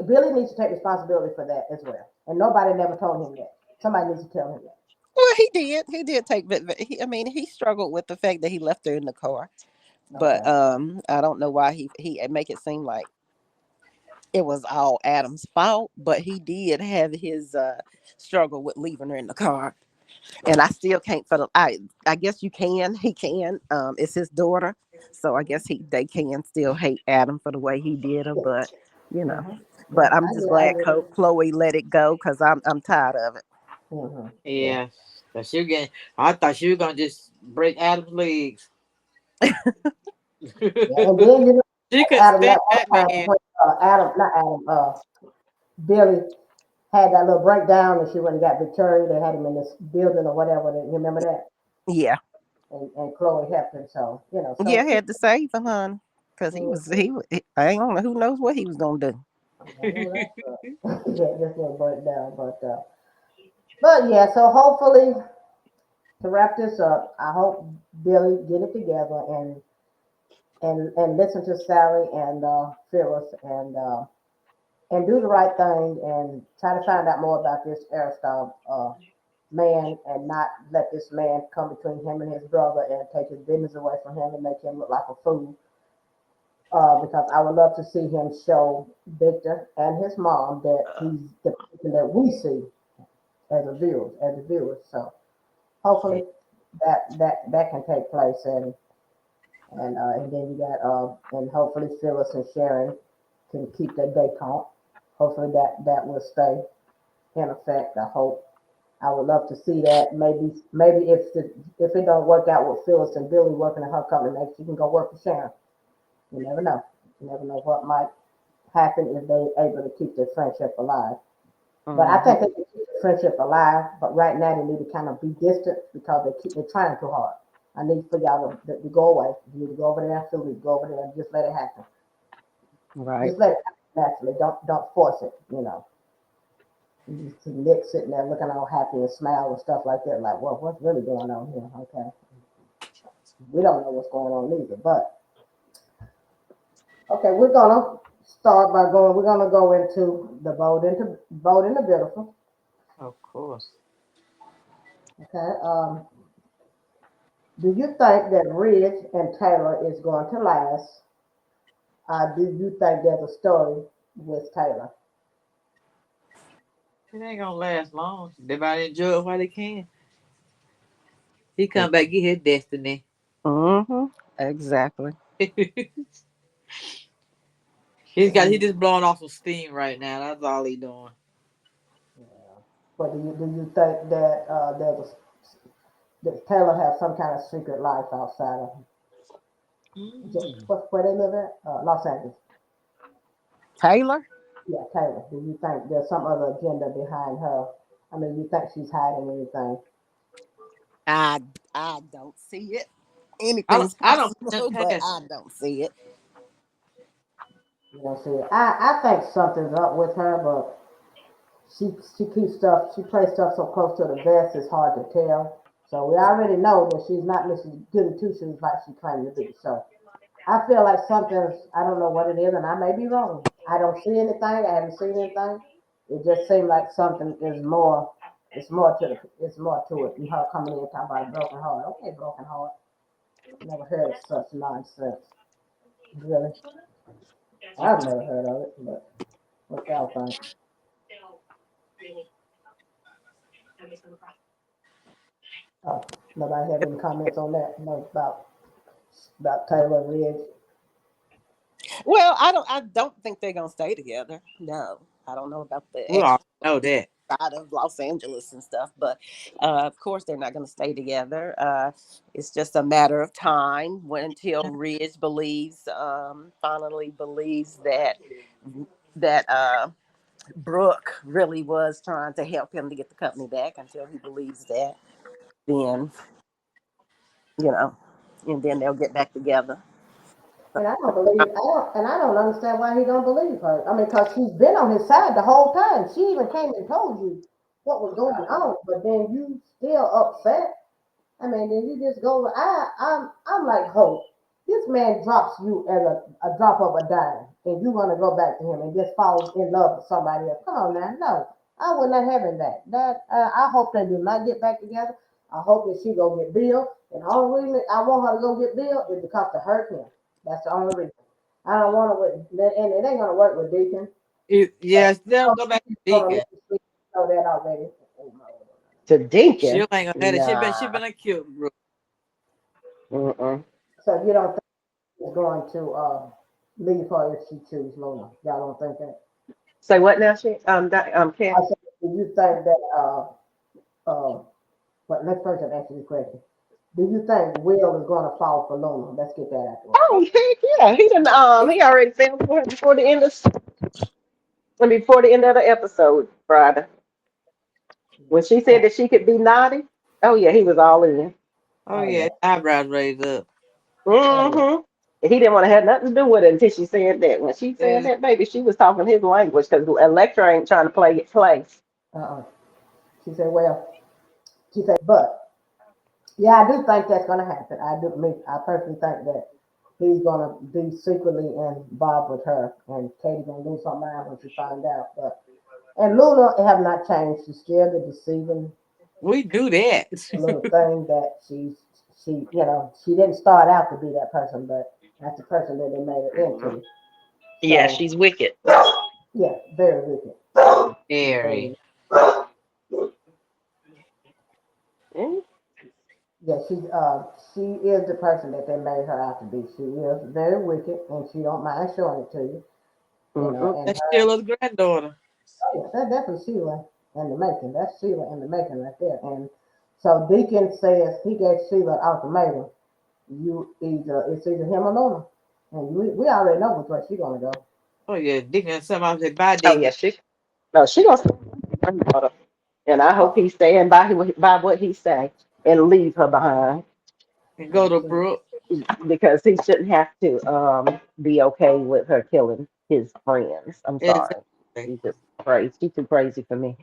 Billy needs to take responsibility for that as well, and nobody never told him that. Somebody needs to tell him that. Well, he did. He did take. I mean, he struggled with the fact that he left her in the car. But Okay. I don't know why he make it seem like it was all Adam's fault. But he did have his struggle with leaving her in the car, and I still can't. For the I guess you can. He can. It's his daughter, so I guess they can still hate Adam for the way he did her. Yeah. But you know, Mm-hmm. Yeah. but I'm I just get. I glad get it. Chloe let it go because I'm tired of it. Mm-hmm. Yeah. Yeah. But I thought she was gonna just break Adam's legs. Yeah. And then She couldn't Adam stand that that one time man. when Adam, not Adam, Billy had that little breakdown and she went and got Victoria. They had him in this building or whatever. You remember that? Yeah, And Chloe helped him. So yeah, so had to save him, hon, because I don't know who knows what he was gonna do. I know that's yeah, this little breakdown, but yeah. So hopefully to wrap this up, I hope Billy get it together and listen to Sally and Phyllis and do the right thing and try to find out more about this Aristotle man and not let this man come between him and his brother and take his business away from him and make him look like a fool. Because I would love to see him show Victor and his mom that he's the person that we see as the viewers. So hopefully that can take place and then you got and hopefully Phyllis and Sharon can keep their detente. Hopefully that will stay in effect. I hope. I would love to see that. Maybe if it don't work out with Phyllis and Billy working at her company, maybe she can go work for Sharon. You never know. You never know what might happen if they're able to keep their friendship alive. But I Hmm. think they can keep the friendship alive, but right now they need to kind of be distant because they're trying too hard. I need for y'all to go away. You need to go over there and feel it. Go over there and just let it happen. Right. Just let it happen naturally. Don't force it. You know. You just see Nick sitting there looking all happy and smile and stuff like that. Like, well, what's really going on here? Okay, we don't know what's going on either. But okay, we're gonna start by going. We're gonna go into the bold and the beautiful. Of course. Okay. Do you think that Ridge and Taylor is going to last? Do you think there's a story with Taylor? It ain't gonna last long. Everybody enjoy it while they can. He come back get his destiny. Mm-hmm. Exactly. He just blowing off some steam right now. That's all he doing. Yeah. But do you think that that Taylor has some kind of secret life outside of Mm. where they live at? Los Angeles. Taylor? Yeah, Taylor. Do you think there's some other agenda behind her? I mean, you think she's hiding anything? I I don't see it. I don't Anything's I don't possible, put but past I don't see it. You know, see, I think something's up with her, but she keeps stuff. She plays stuff so close to the vest, it's hard to tell. So we already know that she's not Mrs. Goody Two Shoes like she claimed to be. So I feel like something's. I don't know what it is, and I may be wrong. I don't see anything. I haven't seen anything. It just seems like something is more. It's more to the. It's more to it. And her coming in and talking about a broken heart. Okay, broken heart. Never heard of such nonsense. Really, I've never heard of it. But what y'all think? Oh, nobody have any comments on that? No, about Taylor Ridge. Well, I don't think they're gonna stay together. No. I don't know about the we all actual know that. side of Los Angeles and stuff, but of course they're not gonna stay together. It's just a matter of time when until Ridge believes, finally believes that Brooke really was trying to help him to get the company back. Until he believes that, then you know, and then they'll get back together. And I don't believe, I don't understand why he don't believe her. I mean, because she's been on his side the whole time. She even came and told you what was going on, but then you still upset. I mean, then you just go. I'm like Hope. This man drops you as a drop of a dime, and you want to go back to him and just fall in love with somebody else. Come on now, no, I would not having that. I hope they do not get back together. I hope that she go get Bill, and the only reason I want her to go get Bill is because to hurt him. That's the only reason. I don't want to and it ain't gonna work with Deacon. Yes, they'll Oh, go back to she's gonna Deacon. let you know that already. Oh, no. To She Dinkin. ain't gonna let it. She Nah. been a cute bro. Mm-mm. So you don't think she's going to leave her if she chooses Luna? Y'all don't think that? Say what now, she I Kat? said, do you think that but let's first answer this question. Do you think Will is gonna fall for Luna? Let's get that out the way. Oh heck yeah. He didn't he already fell for her before the end of the episode, Friday. When she said that she could be naughty, oh yeah, he was all in. Oh Oh yeah, yeah. eyebrows raised up. Oh yeah. Mm-hmm. He didn't want to have nothing to do with it until she said that. When she said Yeah. that, baby, she was talking his language because Electra ain't trying to play it play. Uh-uh. She said, well, she said, but yeah, I do think that's gonna happen. I personally think that he's gonna be secretly involved with her, and Katie gonna lose her mind when she find out. But and Luna have not changed. She's still the deceiving We do that. little thing that she didn't start out to be that person, but that's the person that they made her into. Yeah, So she's wicked. yeah, very wicked. Very, Very. Mm. yeah, she is the person that they made her out to be. She is very wicked, and she don't mind showing it to you. You know, Mm-mm. and That's her, Sheila's granddaughter. oh yeah, that's definitely Sheila in the making. That's Sheila in the making right there. And so Deacon says he gave Sheila an ultimatum. It's either him or Luna, and we already know which way she's gonna go. Oh yeah, Deacon. Somebody said bye, Oh yeah, Deacon. she. No, she gonna stay with her granddaughter. And I hope he's staying by what he say and leave her behind And go Me to too. Brooke. because he shouldn't have to be okay with her killing his friends. I'm sorry. Exactly. She's just crazy. She's too crazy for me.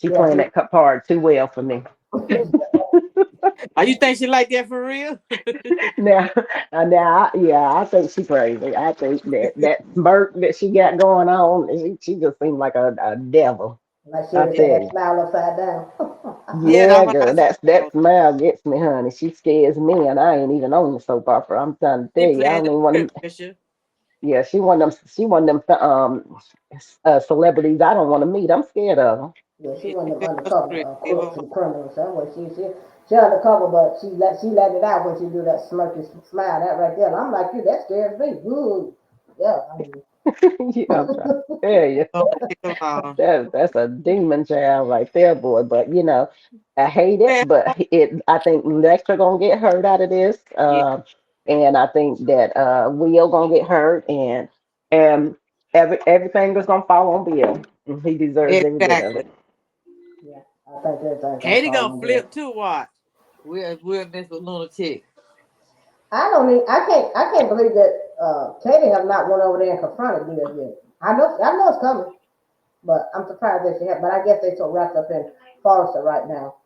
She Yeah, playing that part too well for me. Oh, you think she like that for real? Now, yeah, I think she's crazy. I think that smirk that she got going on, she just seems like a devil. like she I had Yeah, got tell that you. smile upside down. yeah, Yeah, that's what I girl, said. that smile gets me, honey. She scares me, and I ain't even on the soap opera. I'm trying to She tell you, I playing don't the even want to. Patricia. Yeah, she one of them. She one of them celebrities I don't want to meet. I'm scared of her. Yeah, she Yeah, one she of them playing her undercover script. Leave her crooks alone. and criminals. That way she undercover, but she let it out when she do that smirky smile. That right there. And I'm like you. That scares me. Ooh. Yeah. I mean, Yeah, I'm trying to tell you. Leave her alone. That's a demon child right there, boy. But I hate it, Man, but I think Lecter gonna get hurt out of this. yeah, And I think that Will gonna get hurt, and everything is gonna fall on Bill. He deserves every bit of exactly. it. yeah. I think everything's gonna Katie fall gonna on there. flip too. Watch. We'll mess with lunatic. I don't need. I can't believe that Katie have not went over there and confronted Bill yet. I know it's coming, but I'm surprised that she have. But I guess they so wrapped up in Forrester right now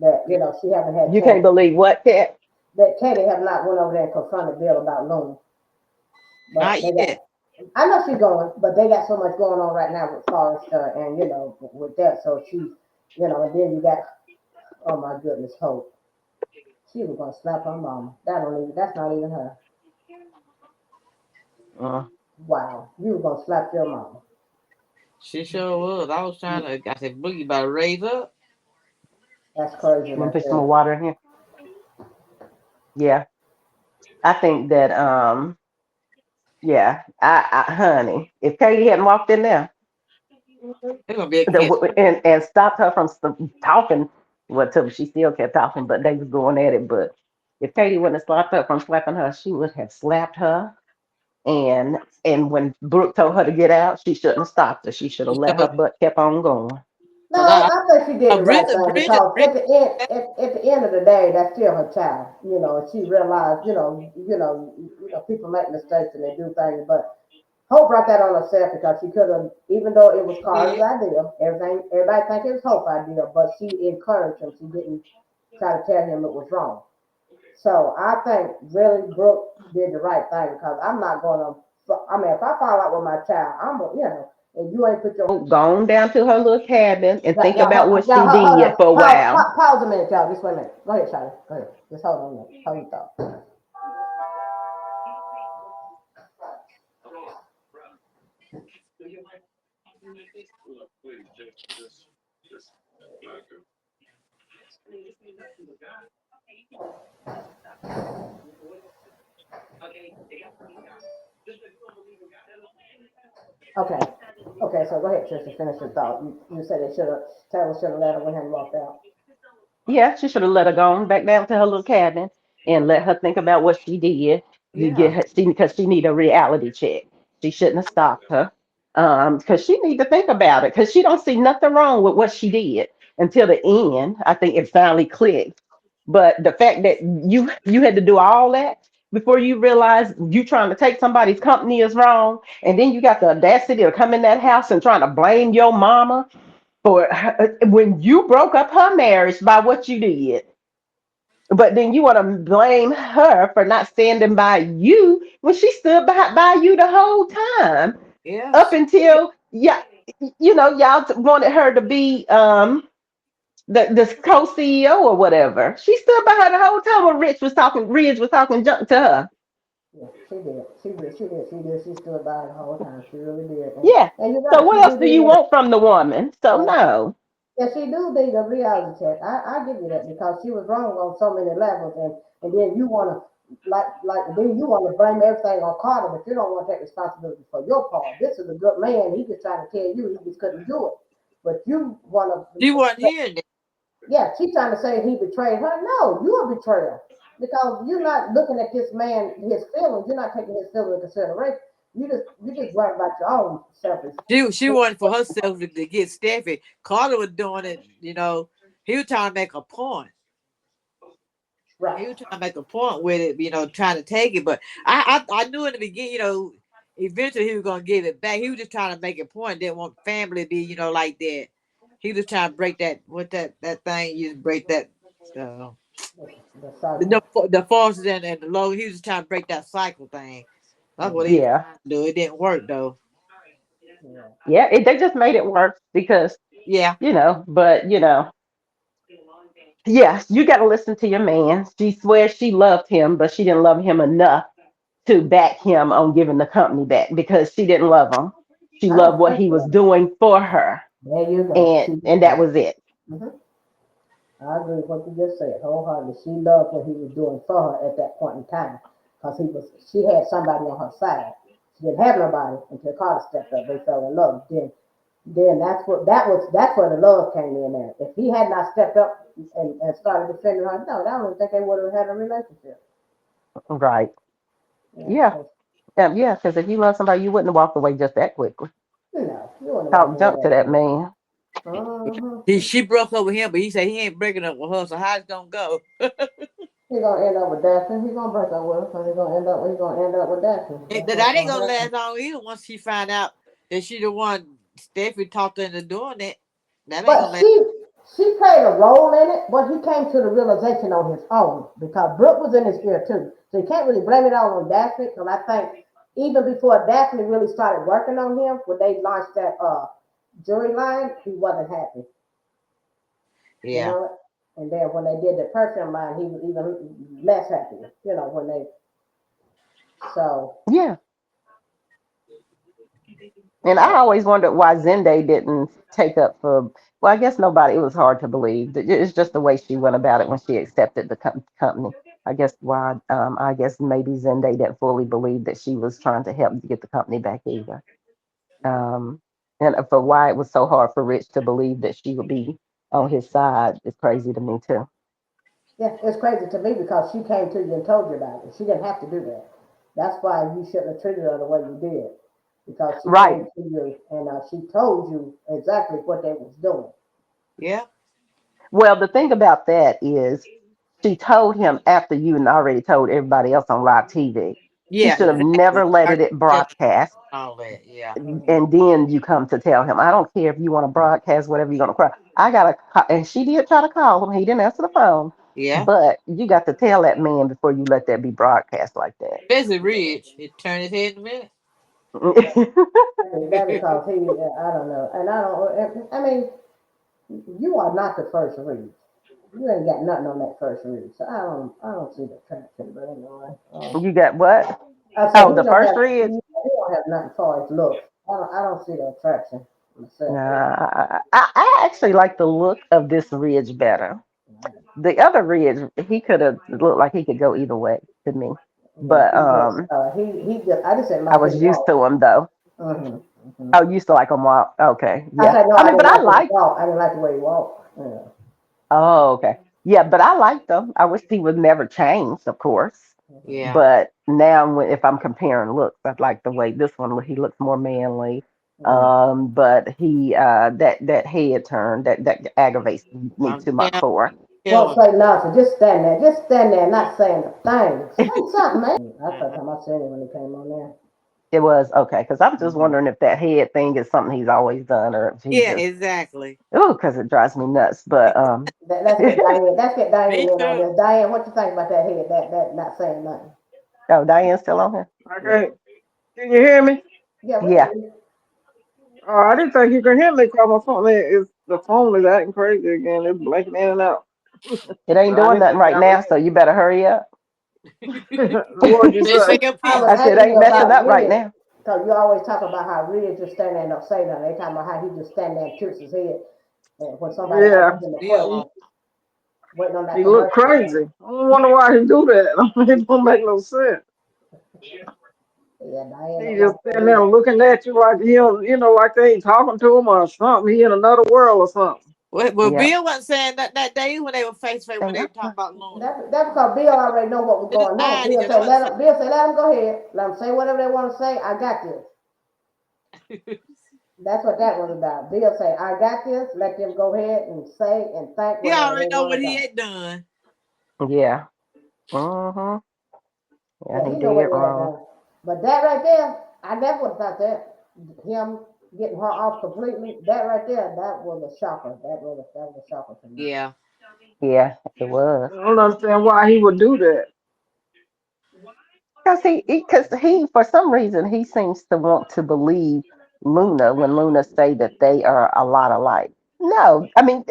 that she haven't had a You chance. can't believe what, Cat? That Katie have not went over there and confronted Bill about Loon. But Not they got. yet. I know she's going, but they got so much going on right now with Forrester and with that. So and then you got, oh my goodness, Hope. She was gonna slap her mama. That's not even her. Uh, Wow, you were gonna slap your mama. She sure was. I was trying to. I said, Boogie, about to raise up. That's crazy you want right to put some more there. water in here? Yeah, I think that yeah, honey, if Katie hadn't walked in there. They're gonna be a catch. And stopped her from talking. Well, till she still kept talking, but they was going at it. But if Katie wouldn't have stopped her from slapping her, she would have slapped her. And when Brooke told her to get out, she shouldn't have stopped her. She should have She let her showed. butt kept on going. No, Cause I think she did the right Brenda, thing Brenda, because Brenda. at the end of the day, that's still her child. And she realized, people make mistakes and they do things, but Hope brought that on herself because she could have, even though it was Carter's Yeah, idea, everybody think it was Hope's idea, but she encouraged him. She didn't try to tell him it was wrong. So I think really Brooke did the right thing because I'm not going to. I mean, if I fall out with my child, and you ain't put your Gone down to her little cabin and think y'all, about what she hold did on, for a while. pause a minute, y'all. Just wait a minute. Go ahead, Charlie. Go ahead. Just hold on a minute. Hold your thought. Okay. Okay, so go ahead, Trisha. Finish your thought. You said they should have. Taylor should have let her when he walked out. Yeah, she should have let her go on back down to her little cabin and let her think about what she did. You get yeah. her see because she need a reality check. She shouldn't have stopped her. Because she need to think about it. Because she don't see nothing wrong with what she did until the end. I think it finally clicked. But the fact that you had to do all that before you realize you trying to take somebody's company is wrong, and then you got the audacity to come in that house and trying to blame your mama for when you broke up her marriage by what you did. But then you want to blame her for not standing by you when she stood by you the whole time Yeah. up until yeah, y'all wanted her to be the co-CEO or whatever. She stood by her the whole time when Ridge was talking junk to her. Yeah, she did. She did. She did. She did. She stood by it the whole time. She really did. Yeah. And you're So right. what She else do do need you that. want from the woman? So no. Yeah, she do need a reality check. I give you that because she was wrong on so many levels, and then you want to then you want to blame everything on Carter, but you don't want to take responsibility for your part. This is a good man. He just trying to tell you he just couldn't do it, but you want She to. wasn't hearing it. Yeah, she's trying to say he betrayed her. No, you a betrayer because you're not looking at this man his feelings. You're not taking his feelings into consideration. you just worry about your own selfish. She wanted for herself to get Steffi. Carter was doing it, he was trying to make a point. Right. He was trying to make a point with it, trying to take it. But I knew in the beginning, eventually he was gonna give it back. He was just trying to make a point. Didn't want family to be, like that. He was trying to break that thing. You just break that uh, The cycle. the forces and the low. He was just trying to break that cycle thing. That's what he was Yeah. trying to do. It didn't work though. Yeah. Yeah. They just made it work because, Yeah, but yes, you got to listen to your man. She swears she loved him, but she didn't love him enough to back him on giving the company back because she didn't love him. She I loved don't what think he was so. doing for her, There you go. and that was it. Mhm. I agree with what you just said wholeheartedly. She loved what he was doing for her at that point in time because she had somebody on her side. She didn't have nobody until Carter stepped up. They fell in love. Then that's where the love came in at. If he had not stepped up and started defending her, no, I don't think they would have had a relationship. Right. Yeah, Yeah. 'cause, Yeah. Because if you love somebody, you wouldn't have walked away just that quickly. you wouldn't walk Talk away jump to that that quick. man. she broke up with him, but he said he ain't breaking up with her. So how's it gonna go? He's gonna end up with Daphne. He's gonna break up with her, so he's gonna end up with Daphne. That's what's That ain't gonna gonna happen. last long either. Once she find out that she the one Steffi talked her into doing it, that ain't But gonna last. she played a role in it, but he came to the realization on his own because Brooke was in his ear too. So you can't really blame it all on Daphne because I think even before Daphne really started working on him, when they launched that jury line, he wasn't happy. You Yeah, know, and then when they did the perfume line, he was even less happy. When they so Yeah. And I yeah. always wondered why Zende didn't take up for. Well, I guess nobody. It was hard to believe. It's just the way she went about it when she accepted the company. I guess why. I guess maybe Zende didn't fully believe that she was trying to help get the company back either. Um, and for why it was so hard for Rich to believe that she would be on his side is crazy to me too. Yeah, it's crazy to me because she came to you and told you about it. She didn't have to do that. That's why you shouldn't have treated her the way you did. Because she Right. came to you and she told you exactly what they was doing. yeah, Well, the thing about that is she told him after you and already told everybody else on live TV. She yeah, should have exactly. never let I it tell broadcast. all that. Yeah, Hmm. And then you come to tell him, I don't care if you want to broadcast whatever you're going to cry. I got to, and she did try to call him. He didn't answer the phone. yeah. But you got to tell that man before you let that be broadcast like Especially Ridge, he turned his head in a minute. that. That because I don't know. And I mean, you are not the first read. You ain't got nothing on that first read. So I don't see the traction, but anyway. You got what? I said Oh, the first ridge? he don't have nothing far as looks. I don't see the attraction myself. Nah, I actually like the look of this ridge better. The other ridge, he could have looked like he could go either way to me. Yeah, But I just didn't I like his was used walk. to him though. Hmm. Hmm. I used to like him walk. Okay, I yeah. said no, I I mean, but didn't I like his like. walk. I didn't like the way he walked. Yeah. Oh, okay. Yeah, but I liked him. I wish he would never changed, of course. Yeah, But now, if I'm comparing looks, I like the way this one. He looks more manly. Yeah. But that head turn that aggravates me I'm to my telling, core. Won't telling. say nothing. Just stand there. Just stand there, not saying a thing. Say something, man. That's the time I seen him when he came on there. It was okay because I'm just Mhm. wondering if that head thing is something he's always done or if he Yeah, just exactly. because it drives me nuts. But Let's get Diane. Let's get Diane Me in on too. this. Diane, what you think about that head? That not saying nothing. oh, Diane's still on here. Yeah. Okay. Can you hear me? Yeah, we Yeah, hear you. Oh, I didn't think you could hear me because my phone is the phone is acting crazy again. It's blinking in and out. it So ain't I doing didn't nothing think right y'all could now, hear so you better hurry up. me. What'd you They say? say your I peace. was I said, asking ain't you messing about up right Ridge. now. Because you always talk about how Ridge just stand there and don't say nothing. They talking about how he just stand there and tilts his head and when somebody Yeah, asks him a Still question, on. he, waiting on that he looked commercial to crazy. come. I don't wonder why he do that. It don't make no sense. Yeah, Diane He don't like just that standing there either. looking at you like he don't, like they ain't talking to him or something. He in another world or something. Well, Yeah. Bill wasn't saying that day when they were face to face when they were talking about Luna. That's because Bill already know what was Bill going on. lied, Bill nigga. said, That wasn't let them go ahead. Let them say whatever they want to say. I got this. saying. That's what that was about. Bill said, I got this. Let them go ahead and say and think He whatever already they know want what to he say. had done. Yeah. Mm-hmm. Yeah, Yeah, he he know what did he had wrong. done. But that right there, I never would have thought that. Him getting her off completely, that right there, that was a shocker. That was a shocker to me. Yeah. Yeah, it was. I don't understand why he would do that. Because he, for some reason, he seems to want to believe Luna when Luna say that they are a lot alike. No, I mean,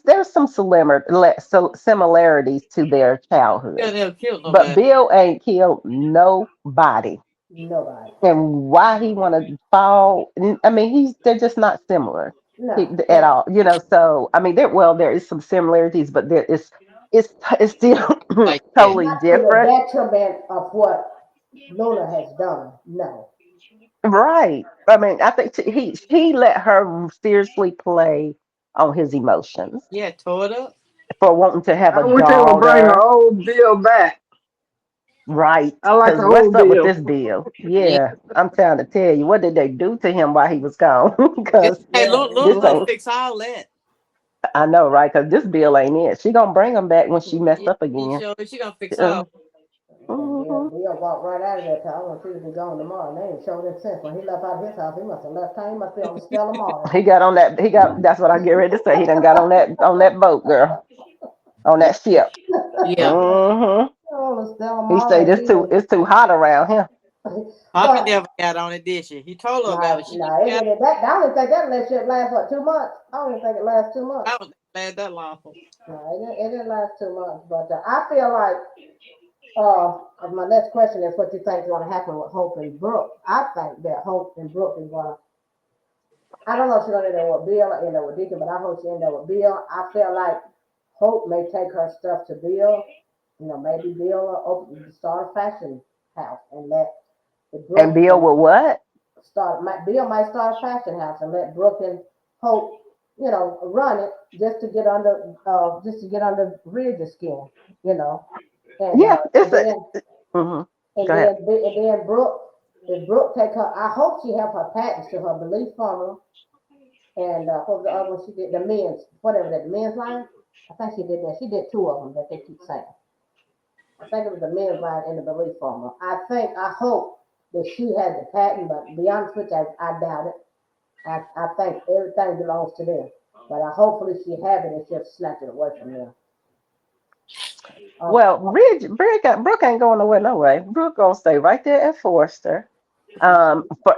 there's some similarities to their Bill childhood, never killed but nobody. Bill ain't killed nobody. Nobody. And why he want to fall? I mean, they're just not similar No. at all. So I mean, there is some similarities, but it's still Like that. totally Not to the different. detriment of what Luna has done. No. Right. I mean, I think he let her seriously play on his emotions Yeah, tore it up. for wanting to have I a wish they would bring the daughter. old Bill back. Right. I like Because the what's old up with Bill. this bill? Yeah. Yeah, I'm trying to tell you, what did they do to him while he was gone? It's, Because hey, Yeah. Luna this gonna ain't. fix all that. I know, right? Because this bill ain't it. She gonna bring him back when she messed Yeah, up he again. showed she gonna fix all. Uh, hmm Bill walked right out of that town. I want you to be gone tomorrow. They ain't showed him since. When he left out of his house, he must have left town. He must be on the Stella Maris. He got on that. He got. That's what I get ready to say. He done got on that boat, girl, on Yeah. that ship. Yeah. Hmm Oh, the Stella He said Maris. it's too it's too hot around here. Poppy But never got on it, did she? He told her about it. She never got that I don't think that relationship lasts what 2 months. I don't even think it lasts 2 months. I don't think it lasted that long. No, it didn't last 2 months. But I feel like my next question is what you think is going to happen with Hope and Brooke. I think that Hope and Brooke is going to. I don't know if she's going to end up with Bill or end up with Deacon, but I hope she end up with Bill. I feel like Hope may take her stuff to Bill. Maybe Bill will start a fashion house and let the And Brooke Bill and with what? Bill might start a fashion house and let Brooke and Hope, run it just to get under Ridge's skin, you know, and Yeah, uh, and it's a. then hmm and Go ahead. then and then Brooke, if Brooke take her, I hope she have her patents to her belief formula and what was the other one she did, the men's whatever that men's line. I think she did that. She did two of them that they keep saying. I think it was the men's line and the belief formula. I hope that she has the patent, but to be honest with you, I doubt it. I think everything belongs to them. But hopefully she have it and she'll snatch it away from them. Um, Well, Brooke ain't going nowhere no way. Brooke gonna stay right there at Forster.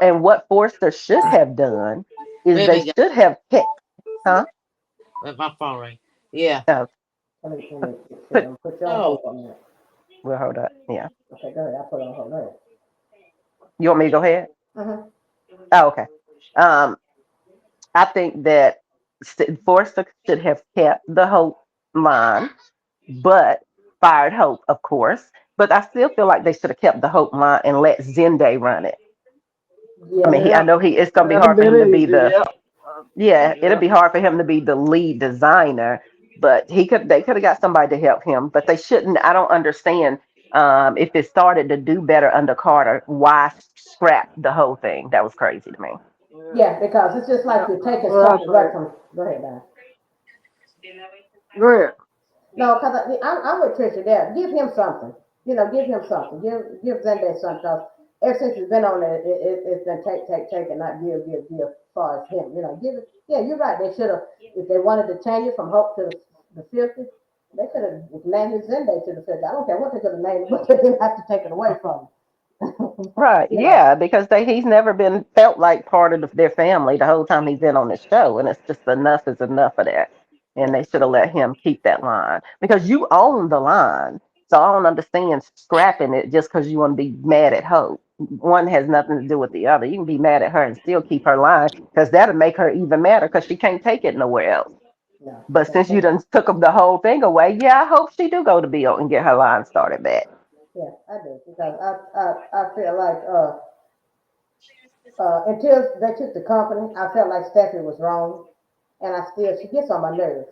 And what Forster should have done is Wait a they minute, should have kept, huh? let my phone ring. Yeah. Uh, put put you on No. hold for a minute. well, hold up. Yeah, Okay, go ahead. I put it on hold. Go ahead. you want me to go ahead? Uh-huh. Oh, okay. Um, I think that Forster should have kept the Hope line, but fired Hope, of course. But I still feel like they should have kept the Hope line and let Zenday run it. I Yeah, mean, I Yeah, know it's gonna be that'd have hard for been him to be easy. the. Yeah, Yeah, it'll yeah. be hard for him to be the lead designer, but they could have got somebody to help him, but they shouldn't. I don't understand. If it started to do better under Carter, why scrap the whole thing? That was crazy to me. Yeah, yeah, because it's just like yeah, you're that's taking what I something away think. from. Go ahead, man. Go ahead. No, because I'm with Trisha there. Give him something. Give him something. Give Zenday something. 'Cause ever since he's been on it's been take, and not give. As far as him, give it. Yeah, you're right. They should have, if they wanted to change it from Hope to the 50, they could have named his Zenday to the 50. I don't care what they could have named it, but they didn't have to take it away from him. Right? you know. Yeah, because he's never been felt like part of their family the whole time he's been on the show, and it's just enough is enough of that. And Yeah. they should have let him keep that line because you own the line. So I don't understand scrapping it just because you want to be mad at Hope. One has nothing to do with the other. You can be mad at her and still keep her line because that'll make her even madder because she can't take it nowhere else. No, she But can't since you take it. done took the whole thing away, yeah, I hope she do go to Bill and get her line started back. Yeah, I do because I feel like until they took the company, I felt like Stephanie was wrong. and she gets on my nerves.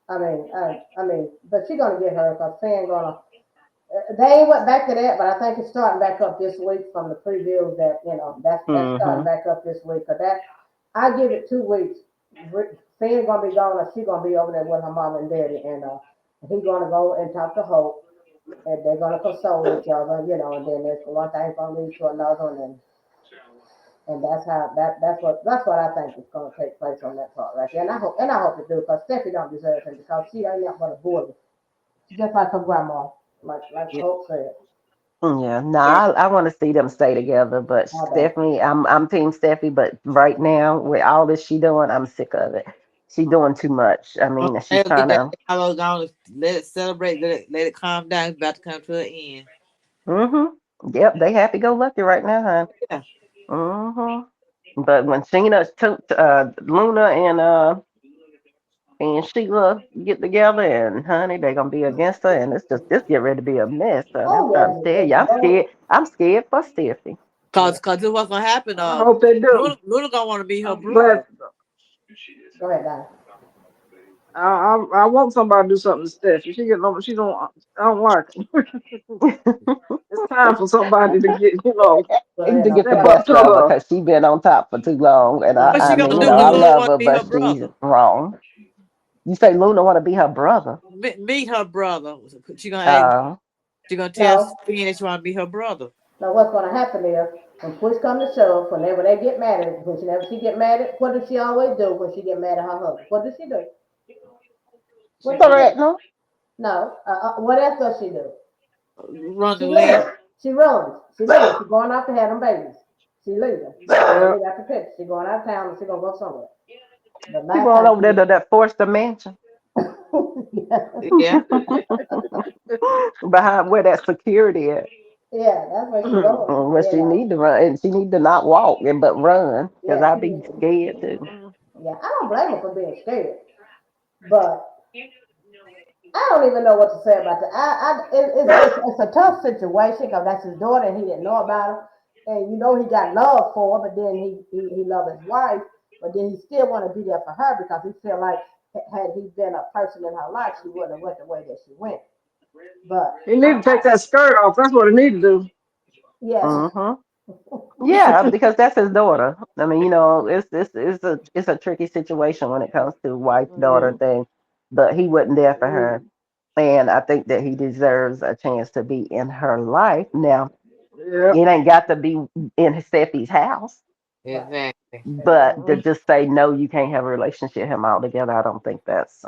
But she's gonna get her because Fan gonna. They ain't went back to that, but I think it's starting back up this week from the previews that that's starting Mm-hmm. back up this week. Cause that I give it 2 weeks. Fan gonna be gone, or she gonna be over there with her mom and daddy, and he gonna go and talk to Hope, and they're gonna console each other, and then there's one thing gonna lead to another, and that's how that's what I think is gonna take place on that part right there. And I hope it do, because Steffi don't deserve him because she ain't nothing but a bully. She's just like her grandma, like Yeah. Hope said. Yeah, no, I want to see them stay together, but I don't. Stephanie, I'm Team Steffi, but right now with all this she doing, I'm sick of it. She doing too much. I Well, mean, she's they'll get trying that to. dialogue down. Let it celebrate. Let it calm down. It's about to come to an end. Yep, they happy go lucky right now, huh? Yeah. But when Sheena took Luna and Sheila get together, and honey, they gonna be against her, and this get ready to be a mess. So I'm Oh trying to yeah, tell you, yeah. I'm scared. I'm scared for Steffi. Cause this what's gonna happen. I hope they do. Luna gonna want to be her I'm glad. brother. Go ahead, Don. I want somebody to do something to Steph. She get no. She don't. I don't like her. It's time for somebody to get Go ahead, To no get the step problem. up best to of her her. because she been on top for too long. And What she I gonna mean, do Mm-hmm. when I Luna love want to her, be her but she's brother? wrong. You say Luna want to be her brother? Meet her brother. She gonna act. Uh, She gonna tell No, Spin that she want to be her brother. no. What's going to happen is when push comes to shove, whenever they get mad at, whenever she get mad at, what does she always do when she get mad at her husband? What does she do? What does she do? threaten her. No. What else does she do? Run the She land. leaves. She runs. She leaves. She's going off to have them babies. She leaving. She gonna Yeah. leave after picture. She going out of town and she gonna go somewhere. But She last going time over there to that fourth dimension Yeah. behind where that security is. yeah, that's where she going. Where she need to run, and she need to not walk and but run because Yeah, I'd she be needs to. scared too. Yeah, I don't blame her for being scared, but I don't even know what to say about that. It's a tough situation because that's his daughter and he didn't know about her, and he got love for her, but then he loved his wife, but then he still want to be there for her because he feel like had he been a person in her life, she wouldn't have went the way that she went. But He need to take that skirt off. That's what he need to do. yeah, hmm Yeah, because that's his daughter. I mean, it's a tricky situation when it comes to wife daughter Yeah. thing, but he wasn't there for her, and I think that he deserves a chance to be in her life. Now, Yeah. it ain't got to be in Steffi's house, right, Exactly. but to Mhm. just say no, you can't have a relationship with him altogether. I don't think that's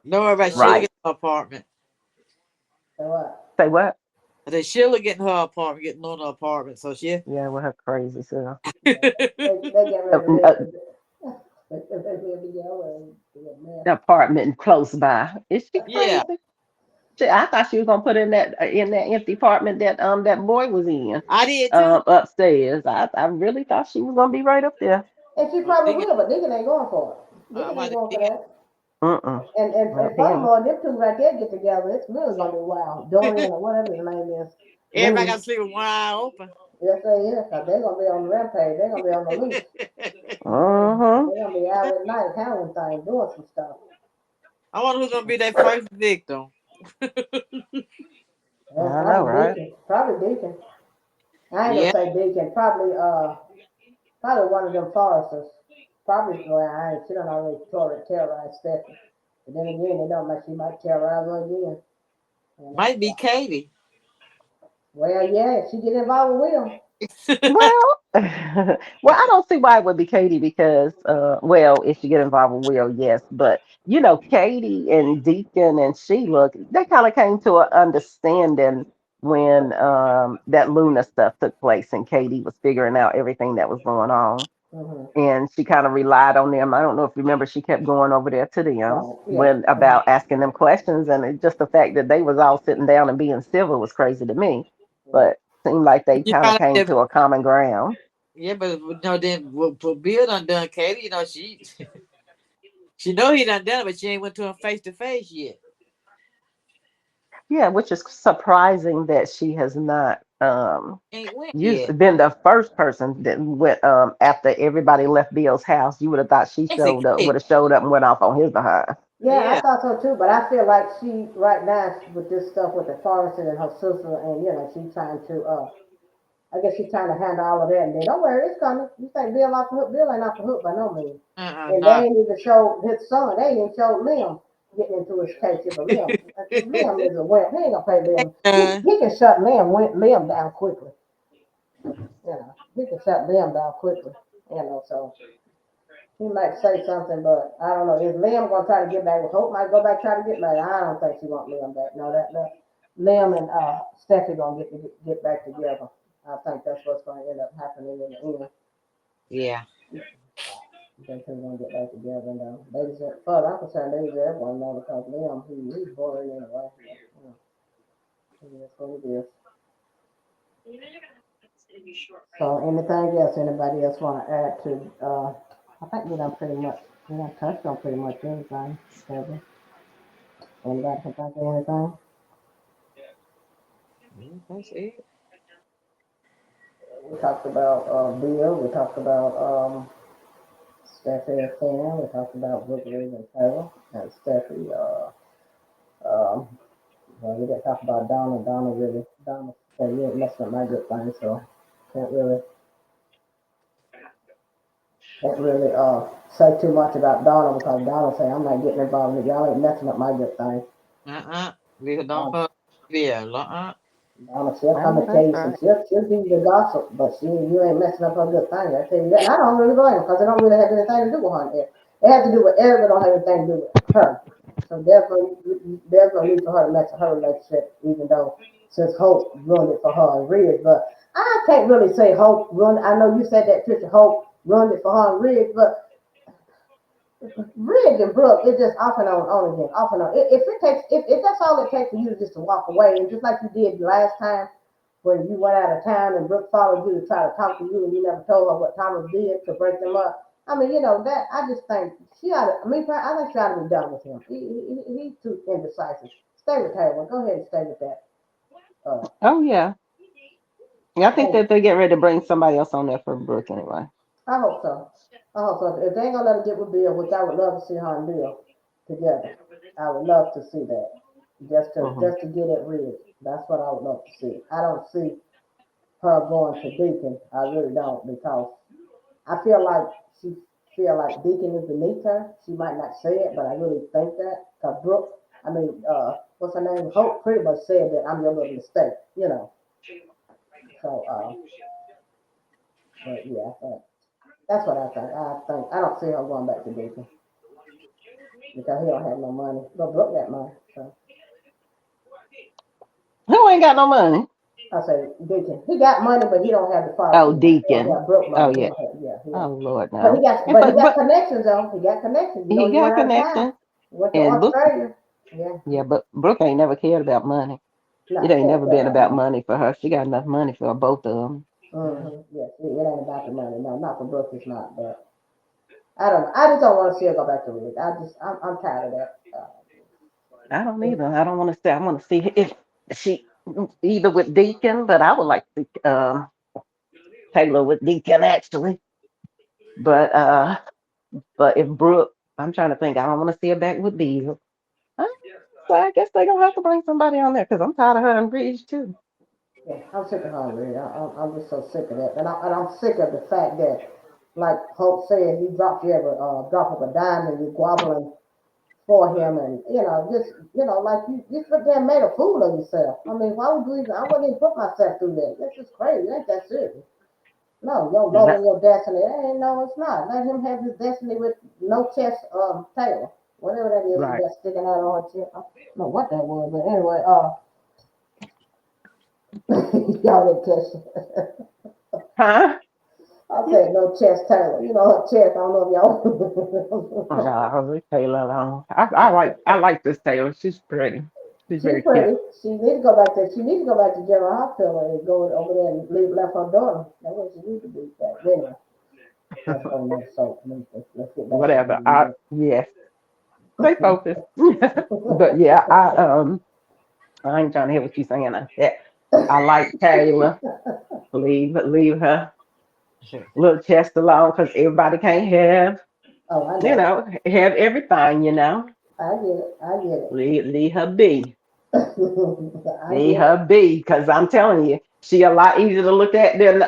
Don't worry about Sheila right. getting her apartment. so what? Say what? I said Sheila getting her apartment, getting Luna apartment. So she. Yeah, with her crazy self. Yeah, they get Uh, ready to uh, live. They live together and be a mess. Apartment close by. Is she Yeah. crazy? I thought she was gonna put in that empty apartment that boy was in I did too. upstairs. I really thought she was gonna be right up there. And she Well, probably Deacon, will, but Deacon ain't going for it. I'm Deacon ain't about to going for Deacon. that. Mm-mm. And Not him. furthermore, them two right there get together, it's really gonna be wild. Dorian or whatever his name is, Everybody got Louis. to sleep with one eye open. Yes, they is, cause they're gonna be on the rampage. They're gonna be on the loose. Mm-hmm. They're gonna be out at night handling things, doing some stuff. I wonder who's gonna be their first victim. Yeah, I know, probably right? Deacon. Probably Deacon. I ain't gonna Yeah, say Deacon. Probably one of them foresters. Probably well, I ain't she done already terrorized Stephanie. But then again, they don't like she might terrorize her again. might be Katie. Well, yeah, if she get involved with Will. Well, well, I don't see why it would be Katie because, well, if you get involved with Will, yes, but Katie and Deacon and Sheila, they kind of came to an understanding when that Luna stuff took place and Katie was figuring out everything that was going on, Mm-hmm. and she kind of relied on them. I don't know if you remember, she kept going over there to them Right. Yeah. when about asking them questions, and just the fact that they was all sitting down and being civil was crazy to me, Yeah. but seemed like they You kind of found out came that, to a common ground. yeah, but then what Bill done Katie, she she know he done it, but she ain't went to him face to face yet. Yeah, which is surprising that she has not Ain't went you yet. been the first person that went after everybody left Bill's house. You would have thought she showed up, Basically, would have showed up and went off on his behalf. Yeah, I yeah. thought so too, but I feel like she right now with this stuff with the forest and her sister, and she's trying to. I guess she's trying to handle all of that, and then don't worry, it's coming. You think Bill off the hook? Bill ain't off the hook by no means. And they Not. ain't even showed his son. They ain't even showed Liam getting into his case. But Liam is a wimp. He ain't gonna pay Liam. uh, He can shut Liam down quickly. He can shut Liam down quickly. So he might say something, but I don't know. Is Liam gonna try to get back with Hope? Might go back try to get back. I don't think she want Liam back. No, that Liam and Steffi gonna get back together. I think that's what's gonna end up happening in the end. yeah. I think they're gonna get back together. And they deserve, as far as I'm concerned, they deserve one more because Liam, he's boring anyway. It is what it is. So anything else anybody else want to add to? I think we done touched on pretty much everything. Kevin. Anybody can think of anything? That's it. We talked about Bill. We talked about Steffi and Sam. We talked about Brooke Reed and Taylor and Steffi. Well, we didn't talk about Donna. Donna said you ain't messing up my good thing, so can't really say too much about Donna because Donna say I'm not getting involved in it. Y'all ain't messing up my good thing. We don't Donna, fuck Bill. Donna, she'll come Oh, and tell that's you some. right. She'll give you the gossip, but you ain't messing up her good thing. I tell you that. And I don't really blame her because it don't really have anything to do with her. It has to do with Eric. It don't have anything to do with her. So there's no need for her to mess with her relationship, even though since Hope ruined it for her and Ridge. But I can't really say Hope ruined. I know you said that Trisha Hope ruined it for her and Ridge, but Ridge and Brooke, it's just off and on again, off and on. If that's all it takes for you just to walk away, and just like you did last time when you went out of town and Brooke followed you to try to talk to you and you never told her what Thomas did to break them up. I mean, that I just think she ought to. I mean, I think she ought to be done with him. He's too indecisive. Stay with Taylor. Go ahead and stay with that. Uh, Oh yeah. Yeah, I think and that they get ready to bring somebody else on there for Brooke anyway. I hope so. I hope so. If they ain't gonna let her get with Bill, which I would love to see her and Bill together, I would love to see that. Hmm. Just to get it rid. That's what I would love to see. I don't see her going to Deacon. I really don't because I feel like Deacon is beneath her. She might not say it, but I really think that. Cause Brooke, what's her name? Hope pretty much said that I'm your little mistake. So, but yeah, that's what I think. I don't see her going back to Deacon because he don't have no money. But Brooke got money, so Who ain't got no money? I say Deacon. He got money, but he don't have the Oh, father. He don't Deacon. have Brooke Oh money. He yeah. don't have, yeah, Oh yeah. Lord, But no. And he got connections though. He got connections. he He got went out of town. connections, He went to and Brooke. Australia. Yeah, Yeah, but Brooke ain't never cared about money. no, It she ain't ain't never care been about about money. money for her. She got enough money for both of them. Yes, it ain't about the money. No, not for Brooke. It's not. But I don't. I just don't want to see her go back to Ridge. I'm tired of that. I don't either. I don't want to say. I want to see if she either with Deacon, but I would like to see Taylor with Deacon actually. But if Brooke, I'm trying to think. I don't want to see her back with Bill. Uh, So I guess they're gonna have to bring somebody on there because I'm tired of her and Bridge too. Yeah, I'm sick of her, Ridge. I'm just so sick of that, and I'm sick of the fact that, like Hope said, he dropped you ever drop of a dime and you're groveling for him, and just like you sit there and made a fool of yourself. I mean, why would you even? I wouldn't even put myself through that. That's just crazy. It ain't that serious. No, your And load and your destiny. No, it's not. Let him have his destiny with no chest tail. Whatever that is he right. got sticking out on her chest. I don't know what that was, but anyway, y'all didn't catch it. Huh? I said no chest tail. Her chest. I don't know if y'all. No, Taylor alone. I like this Taylor. She's pretty. She's She's very cute. pretty. She need to go back there. She need to go back to General Hospital and go over there and left her daughter. That's what she need to do. But anyway, that's on that soap. Let's get back to Whatever. what Yes. Stay focused. we But doing. yeah, I ain't trying to hear what you saying like that. I like Taylor. Leave her little chest alone because everybody can't have, Oh, I know. have everything, I get it. I get it. Leave her be. I Leave get her it. be. Because I'm telling you, she a lot easier to look at than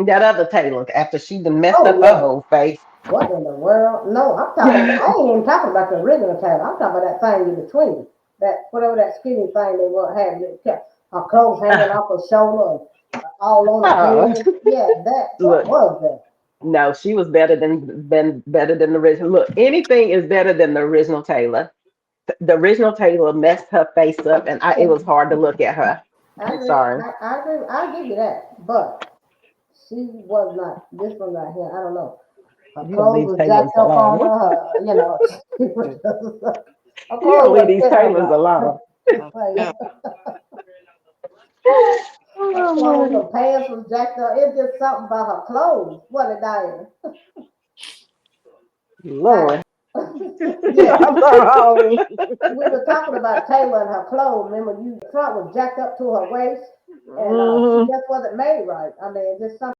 that other Taylor after she done messed Oh up her yeah. whole face. What in the world? No, I'm talking. I ain't even talking about the original Taylor. I'm talking about that thing in between. That whatever that skinny thing they were having. It kept her clothes hanging off her shoulder, and all on her Oh, head. Yeah, that. What look, was that? no, she was better than the original. Look, anything is better than the original Taylor. The original Taylor messed her face up, and it was hard to look at her. I I'm agree. sorry. I agree. I give you that. But she was not. This one right here. I don't know. Her You gonna clothes leave was Taylors jacked up on alone. her. You know. Her You clothes gonna leave was these fitting her Taylors right. alone. Yeah. Her Oh, clothes, Lord. her pants was jacked up. It's just something about her clothes. What it, Diane? Lord. Yeah, I'm sorry. we were talking about Taylor and her clothes. Remember, the front was jacked up to her waist, and she Mhm. just wasn't made right. I mean, just something.